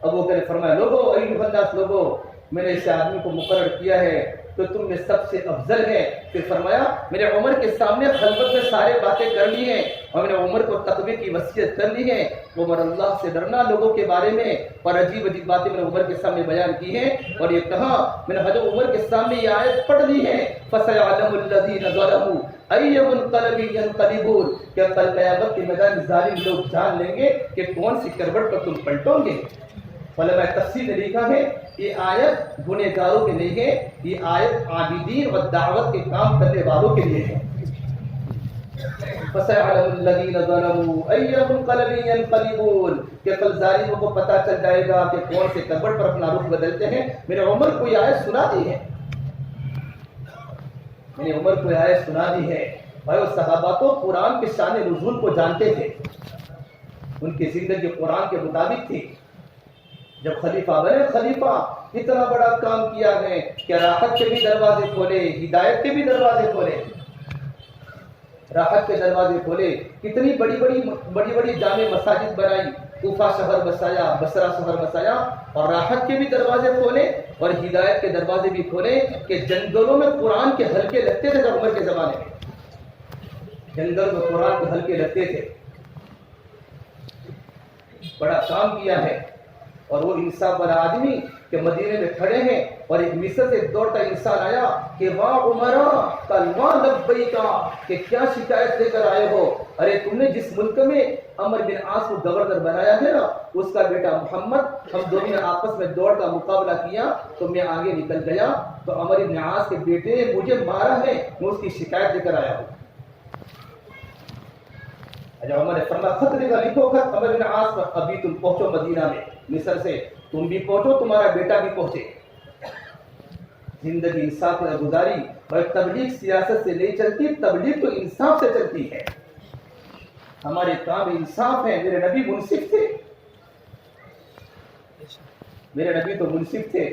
ابو بکر نے فرمایا لوگوں ایھا الناس، لوگوں میں نے اس آدمی کو مقرر کیا ہے تو تم میں سب سے افضل ہے۔ پھر فرمایا میرے عمر کے سامنے خلوت میں سارے باتیں کر لی ہیں اور میں نے عمر کو تقوی کی وصیت کر لی ہے۔ عمر اللہ سے ڈرنا لوگوں کے بارے میں، اور عجیب عجیب باتیں میں نے عمر کے سامنے بیان کی ہیں، اور یہ کہا میں نے حضرت عمر کے سامنے یہ آیت پڑھ لی ہے فَسَيَعْلَمُ الَّذِينَ ظَلَمُوا أَيَّ مُنقَلَبٍ يَنقَلِبُونَ، کہ کل قیامت کے میدان ظالم لوگ جان لیں گے کہ کون سی کروٹ پر تم پلٹو گے۔ علماء تفسیر نے لکھا ہے یہ آیت گنہگاروں کے لیے ہے، یہ آیت عابدین و دعوت کے کام کرنے والوں کے لیے ہے۔ فَسَيَعْلَمُ الَّذِينَ ظَلَمُوا أَيَّ مُنقَلَبٍ يَنقَلِبُونَ، کہ کل ظالموں کو پتہ چل جائے گا کہ کون سے کروٹ پر اپنا رخ بدلتے ہیں۔ میں نے عمر کو یہ آیت سنا دی ہے، میں نے عمر کو یہ آیت سنا دی ہے۔ بھائی صحابہ تو قرآن کے شان نزول کو جانتے تھے، ان کی زندگی قرآن کے مطابق تھی۔ جب خلیفہ بنے، خلیفہ اتنا بڑا کام کیا ہے کہ راحت کے بھی دروازے کھولے، ہدایت کے بھی دروازے کھولے، راحت کے دروازے کھولے، کتنی بڑی بڑی جامع مساجد بنائی، کوفہ شہر بسایا، بصرہ شہر بسایا، اور راحت کے بھی دروازے کھولے اور ہدایت کے دروازے بھی کھولے کہ جنگلوں میں قرآن کے حلقے لگتے تھے جب عمر کے زمانے میں۔ جنگل میں قرآن کے حلقے لگتے تھے، بڑا کام کیا ہے. اور وہ انصاف والا آدمی کہ مدینے میں کھڑے ہیں اور ایک مصر سے دوڑتا انسان آیا کہ واہ عمرا کلمہ لبیکا، کہ کیا شکایت لے کر آئے ہو؟ ارے تم نے جس ملک میں عمر بن عاص کو گورنر بنایا ہے نا، اس کا بیٹا محمد، ہم دونوں نے آپس میں دوڑ کا مقابلہ کیا تو میں آگے نکل گیا، تو عمر بن عاص کے بیٹے نے مجھے مارا ہے، میں اس کی شکایت لے کر آیا ہوں. عمر نے فرمایا خط لکھو خط عمر بن عاص پر، ابھی تم پہنچو مدینہ میں مصر سے، تم بھی پہنچو، تمہارا بیٹا بھی پہنچے. زندگی انصاف میں گزاری، اور تبلیغ سیاست سے نہیں چلتی، تبلیغ تو انصاف سے چلتی ہے. ہمارے کام انصاف ہے. میرے نبی منصف تھے، میرے نبی تو منصف تھے.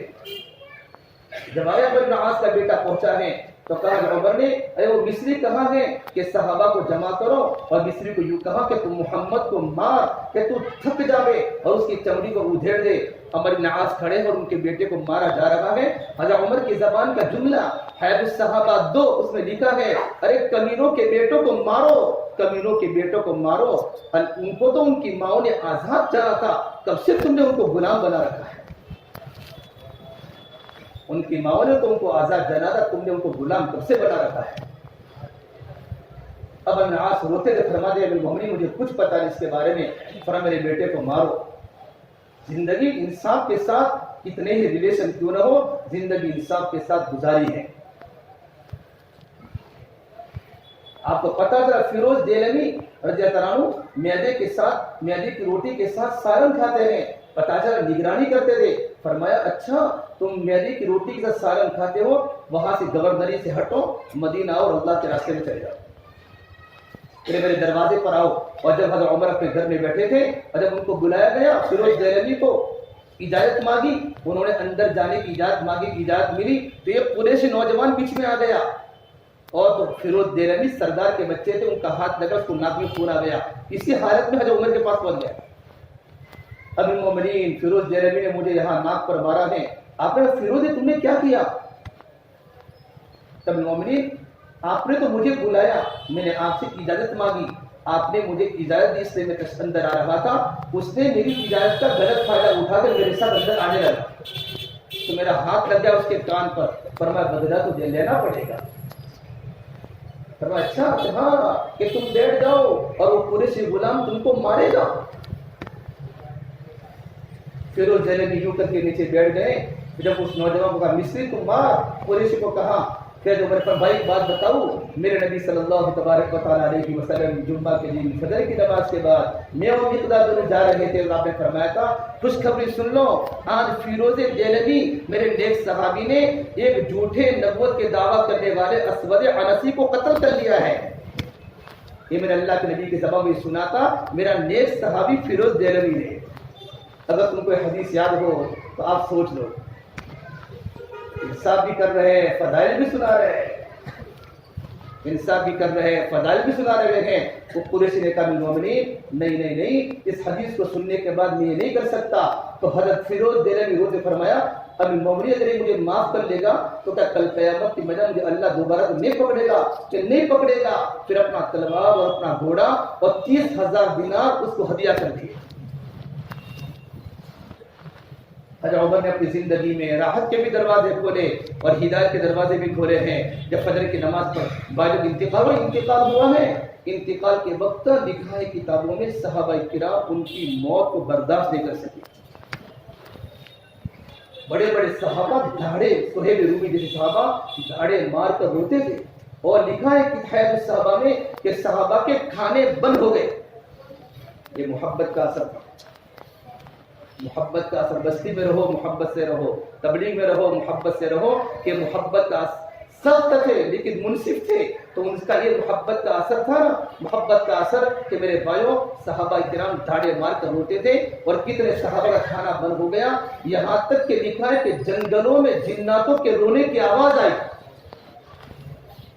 جب آیا عمر بن عاص کا بیٹا پہنچا ہے تو کہا عمر نے اے وہ مصری کہاں ہے کہ صحابہ کو جمع کرو، اور مصری کو یوں کہا کہ تم محمد کو مار کہ تو تھک جاوے اور اس کی چمڑی کو ادھیڑ دے. عمر بن عاص کھڑے اور ان کے بیٹے کو مارا جا رہا ہے. حضرت عمر کی زبان کا جملہ حیات الصحابہ 2 اس میں لکھا ہے ارے کمینوں کے بیٹوں کو مارو، کمینوں کے بیٹوں کو مارو. ان کو تو ان کی ماؤں نے آزاد جانا تھا، کب سے تم نے ان کو غلام بنا رکھا ہے؟ ان کی ماؤں نے تو ان کو آزاد جانا تھا، تم نے ان کو غلام کب سے بنا رکھا ہے؟ اب ابن عاص روتے تھے، فرما دے ابن مومنی مجھے کچھ پتا نہیں اس کے بارے میں، فرما میرے بیٹے کو مارو. زندگی انصاف کے ساتھ کتنے ہی ریلیشن کیوں نہ ہو، زندگی انصاف کے ساتھ گزاری ہے. آپ کو پتا چلا فیروز دیلمی رضی اللہ عنہ میدے کے ساتھ، میدے کی روٹی کے ساتھ سالن کھاتے ہیں، پتا چلا نگرانی کرتے تھے. فرمایا اچھا تم میدے کی روٹی کے ساتھ سالن کھاتے ہو، وہاں سے گورنری سے ہٹو، مدینہ اور اللہ کے راستے میں چلے جاؤ، میرے دروازے پر آؤ. اور جب حضرت عمر اپنے گھر میں بیٹھے تھے اور جب ان کو بلایا گیا، فیروز دیلمی کو اجازت مانگی، انہوں نے اندر جانے کی اجازت مانگی، اجازت ملی تو یہ قریشی نوجوان بیچ میں آ گیا. اور تو فیروز دیلمی سردار کے بچے تھے، ان کا ہاتھ لگا، اس کو ناک میں خون آ گیا. اسی حالت میں حضرت عمر کے پاس پہنچ گیا. اب المومنین فیروز دیلمی نے مجھے یہاں ناک پر مارا ہے. آپ نے فیروز تم نے کیا کیا؟ تب المومنین آپ نے تو مجھے بلایا، میں نے آپ سے اجازت مانگی، آپ نے مجھے اجازت دی، اس لیے میں اندر آ رہا تھا. اس نے میری اجازت کا غلط فائدہ اٹھا کر میرے ساتھ اندر آنے لگا تو میرا ہاتھ لگ گیا اس کے کان پر. فرمایا بدلہ تو لینا پڑے گا. فرمایا اچھا ہاں کہ تم بیٹھ جاؤ اور وہ پورے سے غلام تم کو مارے گا. فیروز دیلمی یوں کر کے نیچے بیٹھ گئے. جب اس نوجوان کو کہا مصری کو مار، قریشی کو کہا کہ جو میرے بھائی ایک بات بتاؤ، میرے نبی صلی اللہ تبارک و تعالیٰ علیہ وسلم جمعہ کے دن فجر کی نماز کے بعد میں اور مقداد دونوں جا رہے تھے اور آپ نے فرمایا تھا خوشخبری سن لو، آج فیروز دیلمی میرے نیک صحابی نے ایک جھوٹے نبوت کے دعویٰ کرنے والے اسود عنسی کو قتل کر لیا ہے. یہ میرے اللہ کے نبی کے زبان میں سنا تھا میرا نیک صحابی فیروز دیلمی نے. اگر تم کو حدیث یاد ہو تو آپ سوچ لو، انصاف بھی کر رہے ہیں، فضائل بھی سنا رہے ہیں، انصاف بھی کر رہے ہیں، فضائل بھی سنا رہے ہیں. وہ قریشی نے کہا المومنین نہیں اس حدیث کو سننے کے بعد میں یہ نہیں کر سکتا. تو حضرت فیروز دیلمی روتے فرمایا اب المومنین اگر یہ مجھے معاف کر لے گا تو کیا کل قیامت کی میدان مجھے اللہ دوبارہ تو نہیں پکڑے گا؟ کہ نہیں پکڑے گا. پھر اپنا تلوار اور اپنا گھوڑا اور 30,000 دینار اس کو ہدیہ کر دیے. حضرت عمر نے اپنی زندگی میں راحت کے بھی دروازے کھولے اور ہدایت کے دروازے بھی کھولے ہیں. جب فجر کی نماز پر باجب انتقال ہوا ہے، انتقال کے وقت لکھا ہے کتابوں میں صحابہ کرام ان کی موت کو برداشت نہیں کر سکے. بڑے بڑے صحابہ دھاڑے، صہیب رومی جیسے صحابہ دھاڑے مار کر روتے تھے. اور لکھا ہے کہ حیات الصحابہ میں کہ صحابہ کے کھانے بند ہو گئے. یہ محبت کا اثر تھا، محبت کا اثر. بستی میں رہو محبت سے رہو، تبلیغ میں رہو محبت سے رہو. کہ محبت کا سخت تھے لیکن منصف تھے، تو ان کا یہ محبت کا اثر تھا نا، محبت کا اثر کہ میرے بھائیوں صحابہ کرام دھاڑے مار کر روتے تھے. اور کتنے صحابہ کا کھانا بند ہو گیا، یہاں تک کہ لکھا ہے کہ جنگلوں میں جناتوں کے رونے کی آواز آئی.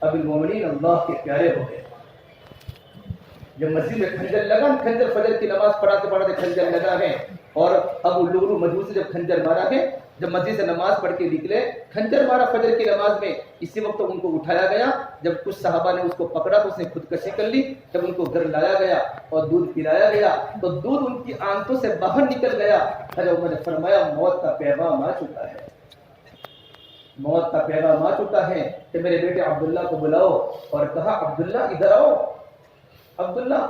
اب المومنین اللہ کے پیارے ہو گئے. جب مسجد میں کھنجر لگا، کھنجر فجر کی نماز پڑھاتے پڑھاتے کھنجر لگا ہے، اور ابو لولو مجوسی جب کھنجر مارا ہے، جب مسجد سے نماز پڑھ کے نکلے، کھنجر مارا فجر کی نماز میں، اسی وقت ان کو اٹھایا گیا، جب کچھ صحابہ نے اس کو پکڑا تو اس نے خودکشی کر لی، جب ان کو گھر لایا گیا اور دودھ پلایا گیا تو دودھ ان کی آنکھوں سے باہر نکل گیا۔ حضرت عمر نے فرمایا موت کا پیغام آ چکا ہے، موت کا پیغام آ چکا ہے، کہ میرے بیٹے عبداللہ کو بلاؤ، اور کہا عبداللہ ادھر آؤ، عبداللہ۔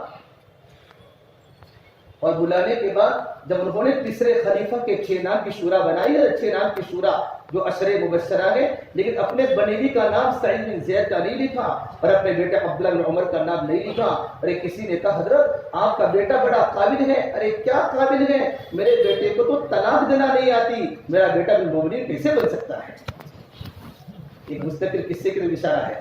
اور بلانے کے بعد جب انہوں نے تیسرے خلیفہ کے 6 نام کی شورا بنائی ہے، 6 نام کی شورا جو عشرے مبشرہ ہے، لیکن اپنے بنیوی کا نام سعید بن زید کا نہیں لکھا اور اپنے بیٹے عبداللہ بن عمر کا نام نہیں لکھا۔ ارے کسی نے کہا حضرت آپ کا بیٹا بڑا قابل ہے۔ ارے کیا قابل ہے؟ میرے بیٹے کو تو طلاق دینا نہیں آتی، میرا بیٹا بن مومنین کیسے بن سکتا ہے؟ ایک مستقل قصے کے لیے اشارہ ہے،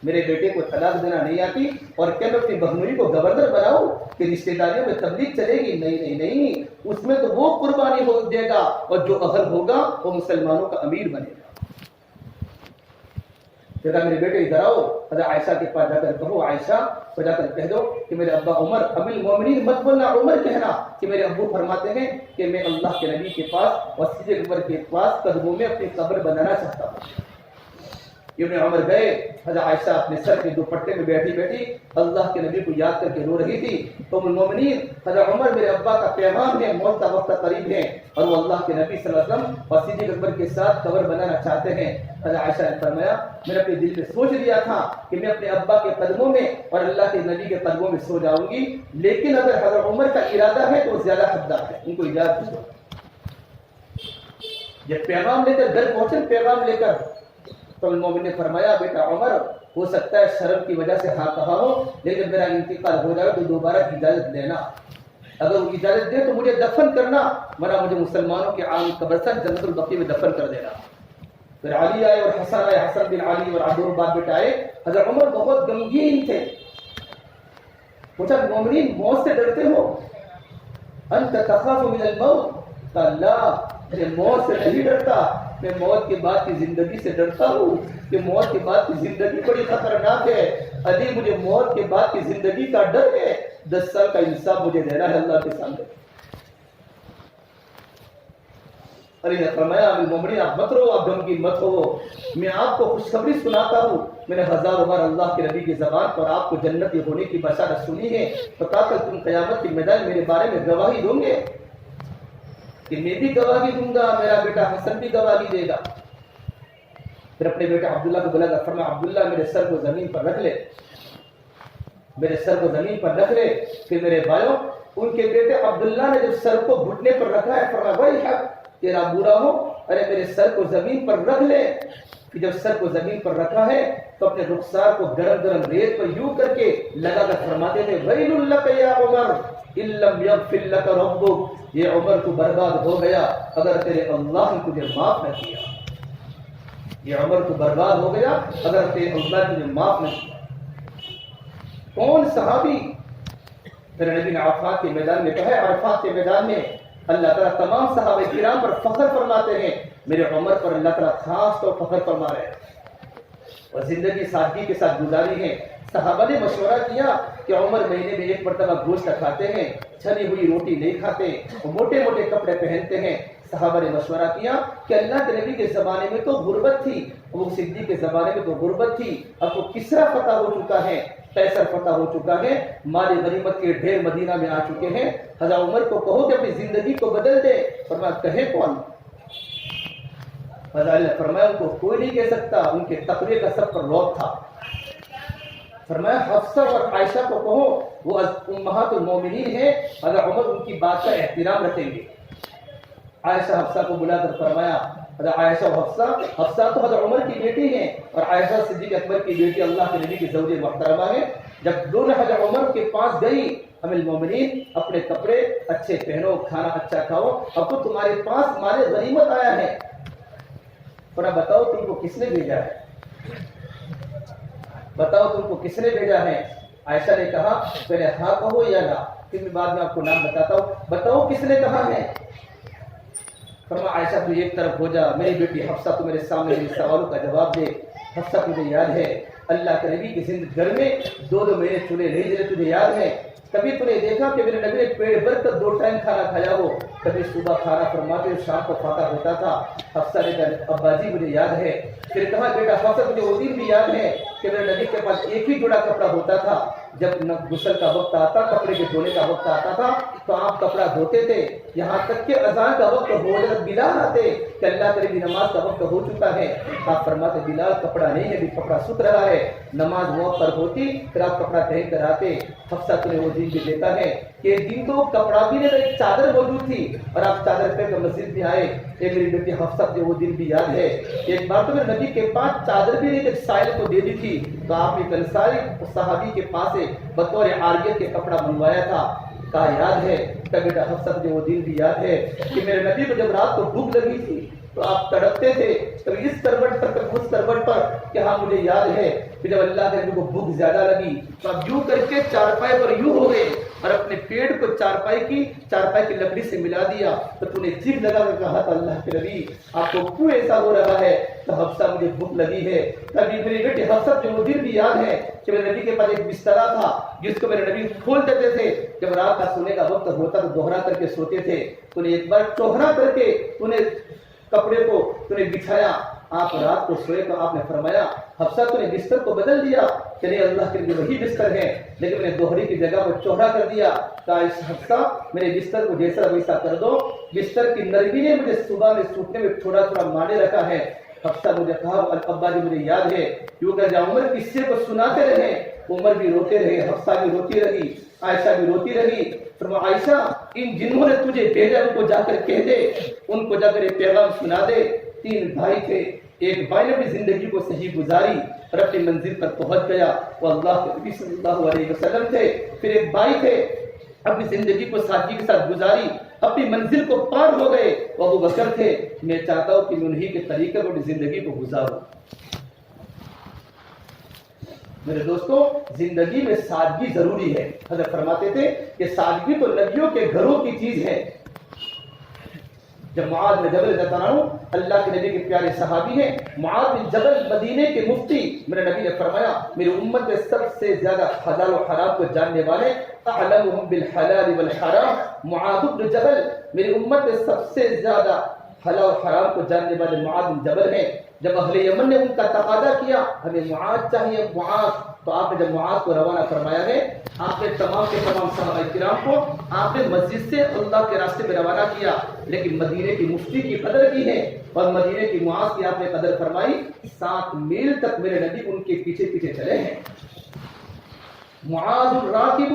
میرے بیٹے کو طلاق دینا نہیں آتی اور کیا میں اپنی بہنوئی کو گورنر بناؤں کہ رشتے داریوں میں تبلیغ چلے گی؟ نہیں نہیں نہیں، اس میں تو وہ قربانی ہو دے گا اور جو اہل ہوگا وہ مسلمانوں کا امیر بنے گا۔ کہا میرے بیٹے ادھر آؤ، حضرت عائشہ کے پاس جا کر کہو، عائشہ کو جا کر کہہ دو کہ میرے ابا عمر، ابی المومنین مت بولنا عمر کہنا، کہ میرے ابو فرماتے ہیں کہ میں اللہ کے نبی کے پاس اور سید اکبر کے پاس قدموں میں اپنی قبر بنانا چاہتا ہوں۔ ابن عمر گئے، حضرت عائشہ اپنے سر کے دوپٹے میں بیٹھی بیٹھی اللہ کے نبی کو یاد کر کے رو رہی تھی۔ ام المومنین حضرت عمر میرے ابا کا پیغام ہے، موت کا وقت قریب ہے اور وہ اللہ کے نبی صلی اللہ علیہ وسلم اور صدیق اکبر کے ساتھ قبر بنانا چاہتے ہیں۔ حضرت عائشہ نے فرمایا میں نے اپنے دل میں سوچ لیا تھا کہ میں اپنے ابا کے قدموں میں اور اللہ کے نبی کے قدموں میں سو جاؤں گی، لیکن اگر حضرت عمر کا ارادہ ہے تو زیادہ حقدار ہے، ان کو اجازت دو۔ جب پیغام لے کر گھر پہنچے، پیغام لے کر، تو المومن نے فرمایا بیٹا عمر ہو سکتا ہے شرم کی وجہ سے ہاں کہا ہو، لیکن میرا انتقال ہو جائے تو دوبارہ اجازت لینا، اگر وہ اجازت دے تو مجھے دفن کرنا، ورنہ مجھے مسلمانوں کے عام قبرستان جنت البقیع میں دفن کر دینا۔ پھر علی آئے اور حسن آئے، حسن بن علی اور عبداللہ باپ بیٹا آئے۔ حضرت عمر بہت غمگین تھے، پوچھا مومنین موت سے ڈرتے ہو؟ انت تخاف من الموت؟ کہا لا، میں موت سے نہیں ڈرتا، میں موت کے بعد کی زندگی سے ڈرتا ہوں کہ موت کے بعد کی زندگی بڑی خطرناک ہے۔ علی مجھے موت کے بعد کی زندگی کا ڈر ہے، 10 سال کا انصاف مجھے دینا ہے اللہ کے سامنے۔ علی نے فرمایا مومنین آپ مت رو، آپ غمگین مت ہو، میں آپ کو خوشخبری سناتا ہوں، میں نے 1000 بار اللہ کے نبی کی زبان پر آپ کو جنتی ہونے کی بشارت سنی ہے، پتا کر تم قیامت کے میدان میرے بارے میں گواہی دوں گے کہ میں بھی گواہی دوں گا، میرا بیٹا حسن بھی گواہی دے گا۔ پھر اپنے بیٹے عبداللہ کو بلا کر فرمایا عبداللہ میرے سر کو زمین پر رکھ لے، میرے سر کو زمین پر رکھ لے۔ پھر میرے بھائیوں ان کے بیٹے عبداللہ نے جب سر کو گھٹنے پر رکھا ہے فرمایا بھائی حق تیرا برا ہو، ارے میرے سر کو زمین پر رکھ لے۔ کہ جب سر کو زمین پر رکھا ہے تو اپنے رخسار کو گرم گرم ریت پر یوں کر کے لگا کر فرماتے تھے ویل لک یا عمر ان لم یغفر لک ربک، یہ عمر تو برباد ہو گیا اگر تیرے اللہ نے تجھے معاف نہ کیا، یہ عمر تو برباد ہو گیا اگر تیرے اللہ نے تجھے معاف نہ کیا۔ کون صحابی؟ پھر نبی نے عرفات کے میدان میں کہا ہے، عرفات کے میدان میں اللہ تعالیٰ تمام صحابہ کرام پر فخر فرماتے ہیں، میرے عمر پر اللہ تعالیٰ خاص طور فخر فرما رہے ہیں اور زندگی سادگی کے ساتھ گزاری ہے۔ صحابہ نے مشورہ کیا کہ عمر مہینے میں 1 مرتبہ گوشت کھاتے ہیں، چھنی ہوئی روٹی نہیں کھاتے، موٹے موٹے کپڑے پہنتے ہیں۔ صحابہ نے مشورہ کیا کہ اللہ کے نبی کے زمانے میں تو غربت تھی، ابو صدیق کے زمانے میں تو غربت تھی، اب تو کسرا فتح ہو چکا ہے، قیصر فتح ہو چکا ہے، مال غنیمت کے ڈھیر مدینہ میں آ چکے ہیں، حضرت عمر کو کہو کہ اپنی زندگی کو بدل دے۔ فرمایا کہے کون؟ حضرت علی نے فرمایا ان کو کوئی نہیں کہہ سکتا، ان کے تقوی کا سب پر روب تھا۔ فرمایا حفصہ اور عائشہ کو کہو، وہ امہات المومنین ہیں، حضرت عمر ان کی بات کا احترام رکھیں گے۔ عائشہ حفصہ کو بلا کر فرمایا، حضرت عائشہ و حفصہ تو حضرت عمر کی بیٹی ہیں اور عائشہ صدیق اکبر کی بیٹی اللہ کے نبی کی زوج محترمہ ہے۔ جب دونوں حضرت عمر کے پاس گئی، ام المومنین اپنے کپڑے اچھے پہنو، کھانا اچھا کھاؤ، اب تو تمہارے پاس مال غنیمت آیا ہے، پر بتاؤ تم کو کس نے بھیجا ہے، بتاؤ تم کو کس نے بھیجا ہے؟ عائشہ نے کہا پہلے ہاں کہو یا نہ، پھر بعد میں آپ کو نام بتاتا ہوں، بتاؤ کس نے کہا ہے؟ فرمایا عائشہ تو ایک طرف ہو جا، میری بیٹی حفصہ تو میرے سامنے میرے سوالوں کا جواب دے۔ حفصہ تجھے یاد ہے اللہ کے نبی کے زندگی گھر میں 2 مہینے چولہے نہیں جلے، تجھے یاد ہے کبھی تو نے دیکھا کہ میرے نبی نے پیٹ بھر کر 2 ٹائم کھانا کھایا ہو، کبھی صبح کھانا فرماتے اور شام کو فاتح ہوتا تھا۔ حفصہ نے کہا ابا جی مجھے یاد ہے، پھر کہا بیٹا حفصہ مجھے وہ دن بھی یاد ہے کہ میرے نبی کے پاس ایک ہی جوڑا کپڑا ہوتا تھا، جب غسل کا وقت آتا، کپڑے کے دھونے کا وقت آتا تھا تو آپ کپڑا دھوتے تھے، یہاں تک کہ اذان کا وقت ہو جب بلال آتے کہ اللہ کرے نماز کا وقت ہو چکا ہے، آپ فرماتے بلال کپڑا نہیں ہے، ابھی کپڑا سوکھ رہا ہے، نماز وقت پر ہوتی پھر آپ کپڑا پہن کر آتے۔ حفصہ تمہیں وہ دن بھی دیتا ہے کہ ایک دن تو کپڑا بھی نہیں، ایک چادر موجود تھی اور آپ چادر پہ مسجد میں آئے۔ ایک میری بیٹی حفصہ مجھے وہ دن بھی یاد ہے، ایک بار تو میرے نبی کے پاس چادر بھی نہیں، ایک سائل کو دے دی تھی تو آپ نے کل ساری صحابی کے پاس سے بطور عاریت کے کپڑا منگوایا تھا۔ کہا یاد ہے کہ بیٹا حفصہ مجھے وہ دن بھی یاد ہے کہ میرے نبی کو جب رات کو بھوک لگی تھی تو آپ تڑپتے تھے، کبھی اس کروٹ پر کبھی اس کروٹ پر کہ ہاں مجھے یاد ہے کہ جب اللہ کے نبی کو بھوک زیادہ لگی تو آپ یوں کر کے چارپائی پر یوں ہو گئے اور اپنے پیٹ کو چارپائی کی لکڑی سے ملا دیا تو تو نے جیب لگا کر کہا تھا اللہ کے نبی آپ کو کیوں ایسا ہو رہا ہے؟ تو حفصہ مجھے بھوک لگی ہے۔ کبھی میری بیٹی حفصہ جو وہ دن بھی یاد ہے کہ میرے نبی کے پاس ایک بسترا تھا جس کو میرے نبی کھول دیتے تھے، جب رات کا سونے کا وقت ہوتا تو دوہرا کر کے سوتے تھے، تو نے ایک بار چوہرا کر کے تو نے کپڑے کو تو نے بچھایا، آپ رات کو سوئے تو آپ نے فرمایا حفصہ تو نے بستر کو بدل دیا کہ نہیں اللہ کے لیے وہی بستر ہے، لیکن میں نے دوہری کی جگہ پر چوہرا کر دیا۔ کہا حفصہ میرے بستر کو جیسا ویسا کر دو، بستر کی نرمی نے مجھے صبح میں سوٹنے میں تھوڑا تھوڑا مانے رکھا ہے۔ حفصہ مجھے کہا ابا جی مجھے یاد ہے کیونکہ جب عمر قصے کو سناتے رہے، عمر بھی روتے رہے، حفصہ بھی روتی رہی، عائشہ بھی روتی رہی۔ فرمایا عائشہ ان جنہوں نے تجھے بھیجا ان کو جا کر کہہ دے، ان کو جا کر یہ پیغام سنا دے۔ 3 بھائی تھے، ایک بھائی نے اپنی زندگی کو صحیح گزاری اور اپنی منزل پر پہنچ گیا، وہ اللہ کے نبی صلی اللہ علیہ وسلم تھے۔ پھر ایک بھائی تھے، اپنی زندگی کو سادگی کے ساتھ گزاری، اپنی منزل کو پار ہو گئے، وہ ابو بکر تھے۔ میں چاہتا ہوں کہ میں انہی کے طریقے پر اپنی زندگی کو گزاروں۔ میرے دوستوں زندگی میں سادگی ضروری ہے۔ حضرت فرماتے تھے کہ سادگی تو نبیوں کے گھروں کی چیز ہے۔ جب معاذ بن جبل رضی اللہ عنہ اللہ کے نبی کے پیارے صحابی ہیں، معاذ بن جبل مدینے کے مفتی، میرے نبی نے فرمایا میری امت میں سب سے زیادہ حلال و حرام کو جاننے والے اعلمهم بالحلال والحرام معاذ بن جبل، میری امت میں سب سے زیادہ حلال و حرام کو جاننے والے معاذ بن جبل ہیں۔ جب اہل یمن نے ان کا تقاضا کیا ہمیں معاذ چاہیے معاذ، تو آپ نے جب معاذ کو روانہ فرمایا ہے، آپ نے تمام کے تمام صحابہ کرام کو آپ نے مسجد سے اللہ کے راستے میں روانہ کیا، لیکن مدینے کی مفتی کی قدر کی ہے اور مدینے کی معاذ کی آپ نے قدر فرمائی۔ 7 میل تک میرے نبی ان کے پیچھے پیچھے چلے ہیں۔ معاذ راکب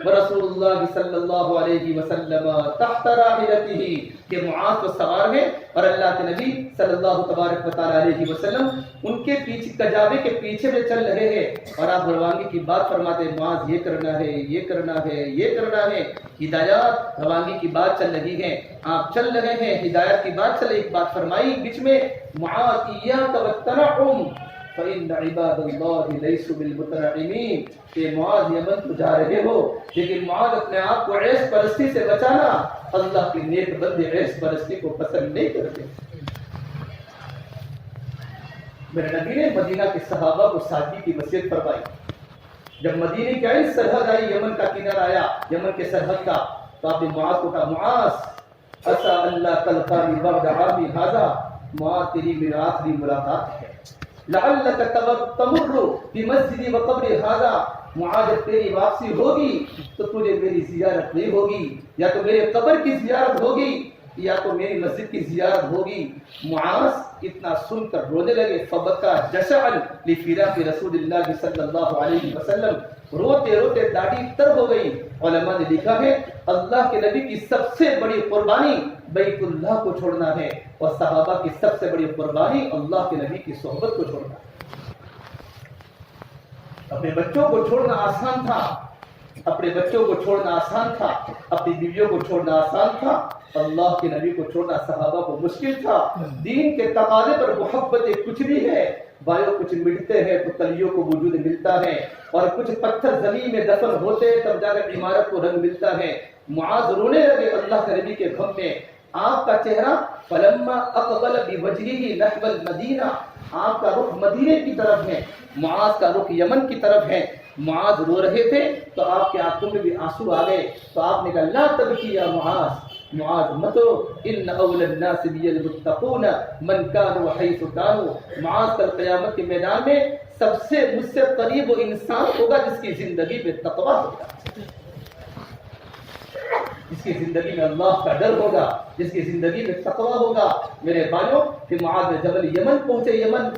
ورسول اللہ صلی اللہ علیہ وسلم تحت راحلته، کہ معاذ تو سوار ہے اور اللہ کے نبی صلی اللہ تبارک و تعالی علیہ وسلم ان کے پیچھے کجاوے کے پیچھے میں چل رہے ہیں اور آپ روانگی کی بات فرماتے ہیں، معاذ یہ کرنا ہے، یہ کرنا ہے، یہ کرنا ہے، ہدایات روانگی کی بات چل رہی ہے، آپ چل رہے ہیں، ہدایت کی بات چل رہی، ایک بات فرمائی بیچ میں معاذ ایاک والتنعم فإن عباد اللہ لیسوا بالمتنعمین، کہ معاذ یمن تو جا رہے ہو لیکن معاذ اپنے آپ کو عیش پرستی سے بچانا، اللہ کے نیک بندے عیش پرستی کو پسند نہیں کرتے۔ میرے نبی نے مدینہ کے صحابہ کو سادگی کی وصیت فرمائی۔ جب مدینے کی آئی سرحد آئی، یمن کا کنارہ آیا، یمن کے سرحد کا، تو آپ نے معاذ کو کہا معاذ عسى اللہ تلقانی بعد عامی ھذا، معاذ تیری میرا آخری ملاقات ہے، لعلک تمر بمسجدی وقبر ھذا، معاذ تیری واپسی ہوگی تو تجھے میری زیارت نہیں ہوگی، یا تو میرے قبر کی زیارت ہوگی یا تو میری مسجد کی زیارت ہوگی۔ معاذ اتنا سن کر رونے لگے، فبکا جشعا لفراق رسول اللہ صلی اللہ علیہ وسلم، روتے روتے داڑھی تر ہو گئی۔ علماء نے لکھا ہے اللہ کے نبی کی سب سے بڑی قربانی بیت اللہ کو چھوڑنا ہے اور صحابہ کی سب سے بڑی قربانی اللہ کے نبی کی صحبت کو چھوڑنا ہے۔ اپنے بچوں کو چھوڑنا آسان تھا، اپنے بچوں کو چھوڑنا آسان تھا، اپنی بیویوں کو چھوڑنا آسان تھا، اللہ کے نبی کو چھوڑنا صحابہ کو مشکل تھا۔ دین کے تقاضے پر محبتیں کچھ بھی ہے، بھائیوں کچھ مٹتے ہیں تو کلیوں کو وجود ملتا ہے، اور کچھ پتھر زمین میں دفن ہوتے ہیں تب جا کر عمارت کو رنگ ملتا ہے۔ معاذ رونے لگے اللہ کے نبی کے غم میں، آپ کا چہرہ فلما اقبل بوجهه نحو المدینہ، آپ کا رخ مدینے کی طرف ہے، معاذ کا رخ یمن کی طرف ہے۔ معاذ رو رہے تھے تو آپ کے آنکھوں میں بھی آنسو آ گئے، تو آپ نے کہا لا تبکی یا معاذ مت رو، ان اول الناس بی المتقون من کانوا حیث کانوا، معاذ کل قیامت کے میدان میں سب سے مجھ سے قریب وہ انسان ہوگا جس کی زندگی میں تقویٰ ہوگا، جس کی زندگی میں اللہ کا ڈر ہوگا، جس کی زندگی میں تقویٰ ہوگا۔ میرے بھائیوں، پھر معاذ بن جبل یمن پہنچے۔ یمن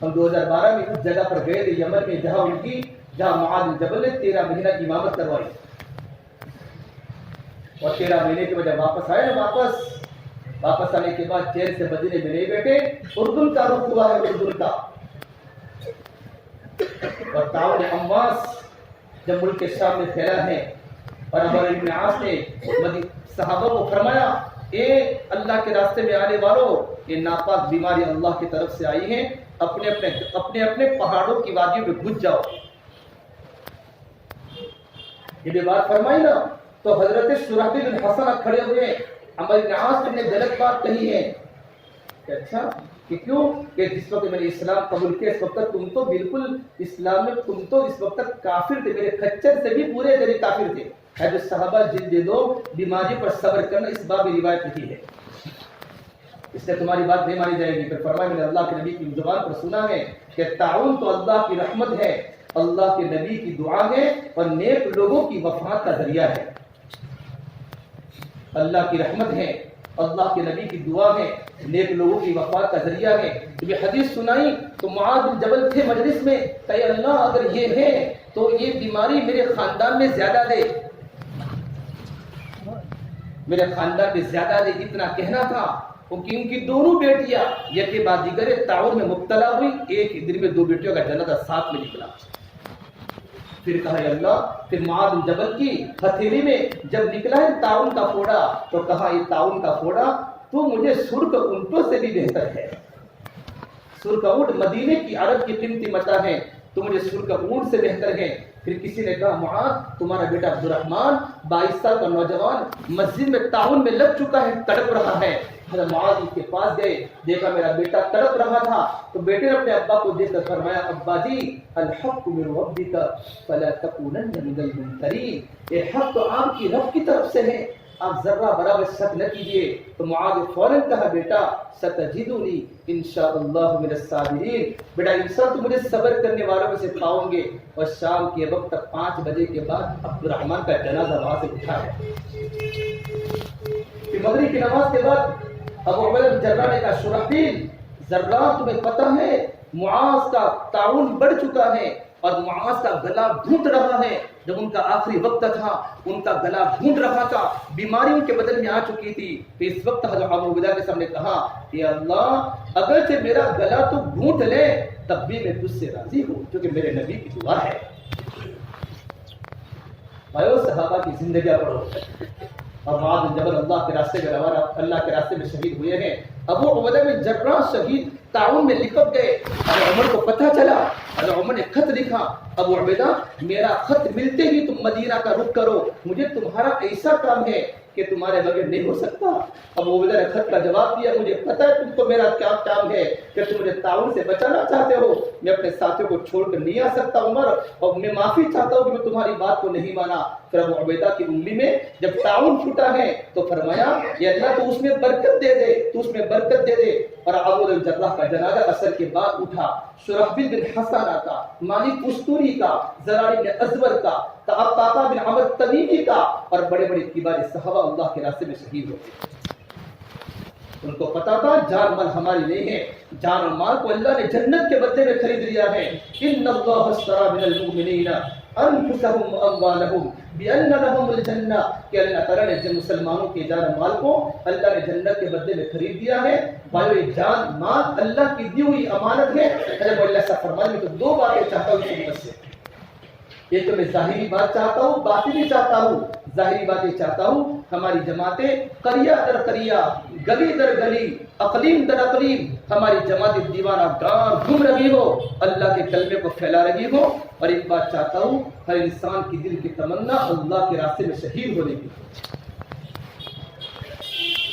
ہم 2012 میں اس جگہ پر گئے تھے یمن میں، جہاں معاذ بن جبل نے 13 مہینہ امامت کروائی، اور 13 مہینے کے بعد واپس آئے نا، واپس آنے کے بعد چین سے مدینے میں نہیں بیٹھے، اردن کا رخ ہوا ہے، اردن کا۔ اور تعاون امواس جب ملک کے شام میں پھیلا ہے، اور عمر بن عاص نے صحابہ کو فرمایا اے اللہ کے راستے میں آنے والوں، یہ ناپاک بیماری اللہ کی طرف سے آئی ہیں، اپنے اپنے پہاڑوں کی وادیوں میں گھس جاؤ۔ یہ بات فرمائی نا، تو حضرت شرحبیل بن حسن کھڑے ہوئے، عمر بن عاص نے غلط بات کہی ہے کہ اچھا کہ کیوں، کہ جس وقت میں نے اسلام قبول کیا اس وقت تک تم تو بالکل اسلام میں، تم تو اس وقت تک کافر تھے، میرے کچر سے بھی پورے ذریعے کافر تھے۔ ہے جو صحابہ جن لوگ بیماری پر صبر کرنا، اس باب میں روایت نہیں ہے، اس سے تمہاری بات نہیں مانی جائے گی۔ پھر فرمایا میں نے اللہ کے نبی کی زبان پر سنا ہے کہ تعاون تو اللہ کی رحمت ہے، اللہ کے نبی کی دعا ہے، اور نیک لوگوں کی وفات کا ذریعہ ہے۔ اللہ کی رحمت ہے، اللہ کے نبی کی دعا ہے، نیک لوگوں کی وفات کا ذریعہ ہے۔ جب یہ حدیث سنائی تو معاذ بن جبل تھے مجلس میں، کہ اللہ اگر یہ ہے تو یہ بیماری میرے خاندان میں زیادہ دے، میرے خاندان میں زیادہ دے، اتنا کہنا تھا۔ ان کی دونوں بیٹیاں یک کے بعد دیگر تعاون میں مبتلا ہوئی، ایک ہی دن میں 2 بیٹیوں کا جنازہ ساتھ میں نکلا۔ پھر کہا یا اللہ، پھر معاذ بن جبل کی ہتھیلی میں جب نکلا ہے تعاون کا پھوڑا، تو کہا یہ تعاون کا پھوڑا تو مجھے سرخ اونٹوں سے بھی بہتر ہے۔ سرخ اونٹ مدینے کی عرب کی قیمتی متاع ہے، تو مجھے سرخ اونٹ سے بہتر ہے۔ پھر کسی نے کہا معاذ تمہارا بیٹا عبد الرحمن 22 سال کا نوجوان مسجد میں تعاون میں لگ چکا ہے، تڑپ رہا ہے۔ حضرت معاذ اس کے پاس گئے، دیکھا میرا بیٹا تڑپ رہا تھا، تو بیٹے نے اپنے ابا کو دیکھ کر فرمایا ابا جی الحق من ربک فلا تکونن من الممترین، یہ حق تو آپ کی رب کی طرف سے ہے، آپ ذرہ برابر شک نہ کیجیے۔ تو معاذ فوراً کہا بیٹا ستجدنی انشاءاللہ من الصابرین، بیٹا انشاءاللہ تم مجھے صبر کرنے والوں میں سے پاؤں گے۔ اور شام کے وقت تک 5 بجے کے بعد عبد الرحمن کا جنازہ وہاں سے اٹھا ہے۔ پھر مغرب کی نماز کے بعد ابو عبیدہ بن جراح نے کہا شرحبیل ذرا تمہیں پتہ ہے معاذ کا تعاون بڑھ چکا ہے، اور معاذ کا گلا گھونٹ رہا ہے، جب ان کا آخری وقت تھا ان کا گلا گھونٹ رہا تھا، بیماری ان کے بدن میں آ چکی تھی۔ تو اس وقت حضرت ابو عبیدہ کے سامنے کہا کہ اللہ اگرچہ میرا گلا تو گھونٹ لے تب بھی میں تجھ سے راضی ہوں، کیونکہ میرے نبی کی دعا ہے۔ بھائیو صحابہ کی زندگیاں پڑھو، اور معاذ بن جبل اللہ کے راستے میں روانہ، اللہ کے راستے میں شہید ہوئے ہیں۔ ابو عبیدہ بن جراح شہید تعاون میں لپٹ گئے، حضرت عمر کو پتہ چلا، حضرت عمر نے خط لکھا ابو عبیدہ میرا خط ملتے ہی تم مدینہ کا رخ کرو، مجھے تمہارا ایسا کام ہے کہ تمہارے بغیر نہیں ہو سکتا۔ ابو عبیدہ نے خط کا جواب دیا مجھے پتہ ہے تم کو میرا کیا کام ہے، کہ تم مجھے تعاون سے بچانا چاہتے ہو، میں اپنے ساتھیوں کو چھوڑ کر نہیں آ سکتا عمر، اور میں معافی چاہتا ہوں کہ میں تمہاری بات کو نہیں مانا۔ پھر ابو عبیدہ کی انگلی میں جب تعاون چھوٹا ہے تو فرمایا یہ اللہ تو اس میں برکت دے دے، تو اس میں برکت دے دے۔ اور ابو بن جراح کا جنازہ عصر کے بعد اٹھا، شرحبیل بن حسانہ کا، مالک استوری کا، زرار بن ازور کا، قعقاع بن عمرو تمیمی کا، اور بڑے بڑے کبار صحابہ اللہ کے راستے میں شہید ہوتے۔ ان کو پتا تھا جان مال ہماری نہیں ہے، جان اور مال کو اللہ نے جنت کے بدلے میں خرید لیا ہے۔ ان اللہ اشتری من المؤمنین انفسهم واموالهم بان لهم الجنہ، کہ اللہ تعالیٰ نے مسلمانوں کے جان اور مال کو اللہ نے جنت کے بدلے میں خرید دیا ہے۔ بھائیو یہ جان مال اللہ کی دی ہوئی امانت ہے۔ حضرت اللہ سے فرمایا میں تو 2 باتیں چاہتا ہوں اس امت سے، ایک تو میں ظاہری بات چاہتا ہوں، باطنی چاہتا ہوں۔ ظاہری بات یہ چاہتا ہوں ہماری جماعتیں قریہ در قریہ، گلی در گلی، اقلیم در اقلیم، ہماری جماعت دیوانہ گاہ گھوم رہی ہو، اللہ کے کلمے کو پھیلا رہی ہو۔ اور ایک بات چاہتا ہوں ہر انسان کی دل کی تمنا اللہ کے راستے میں شہید ہونے کی۔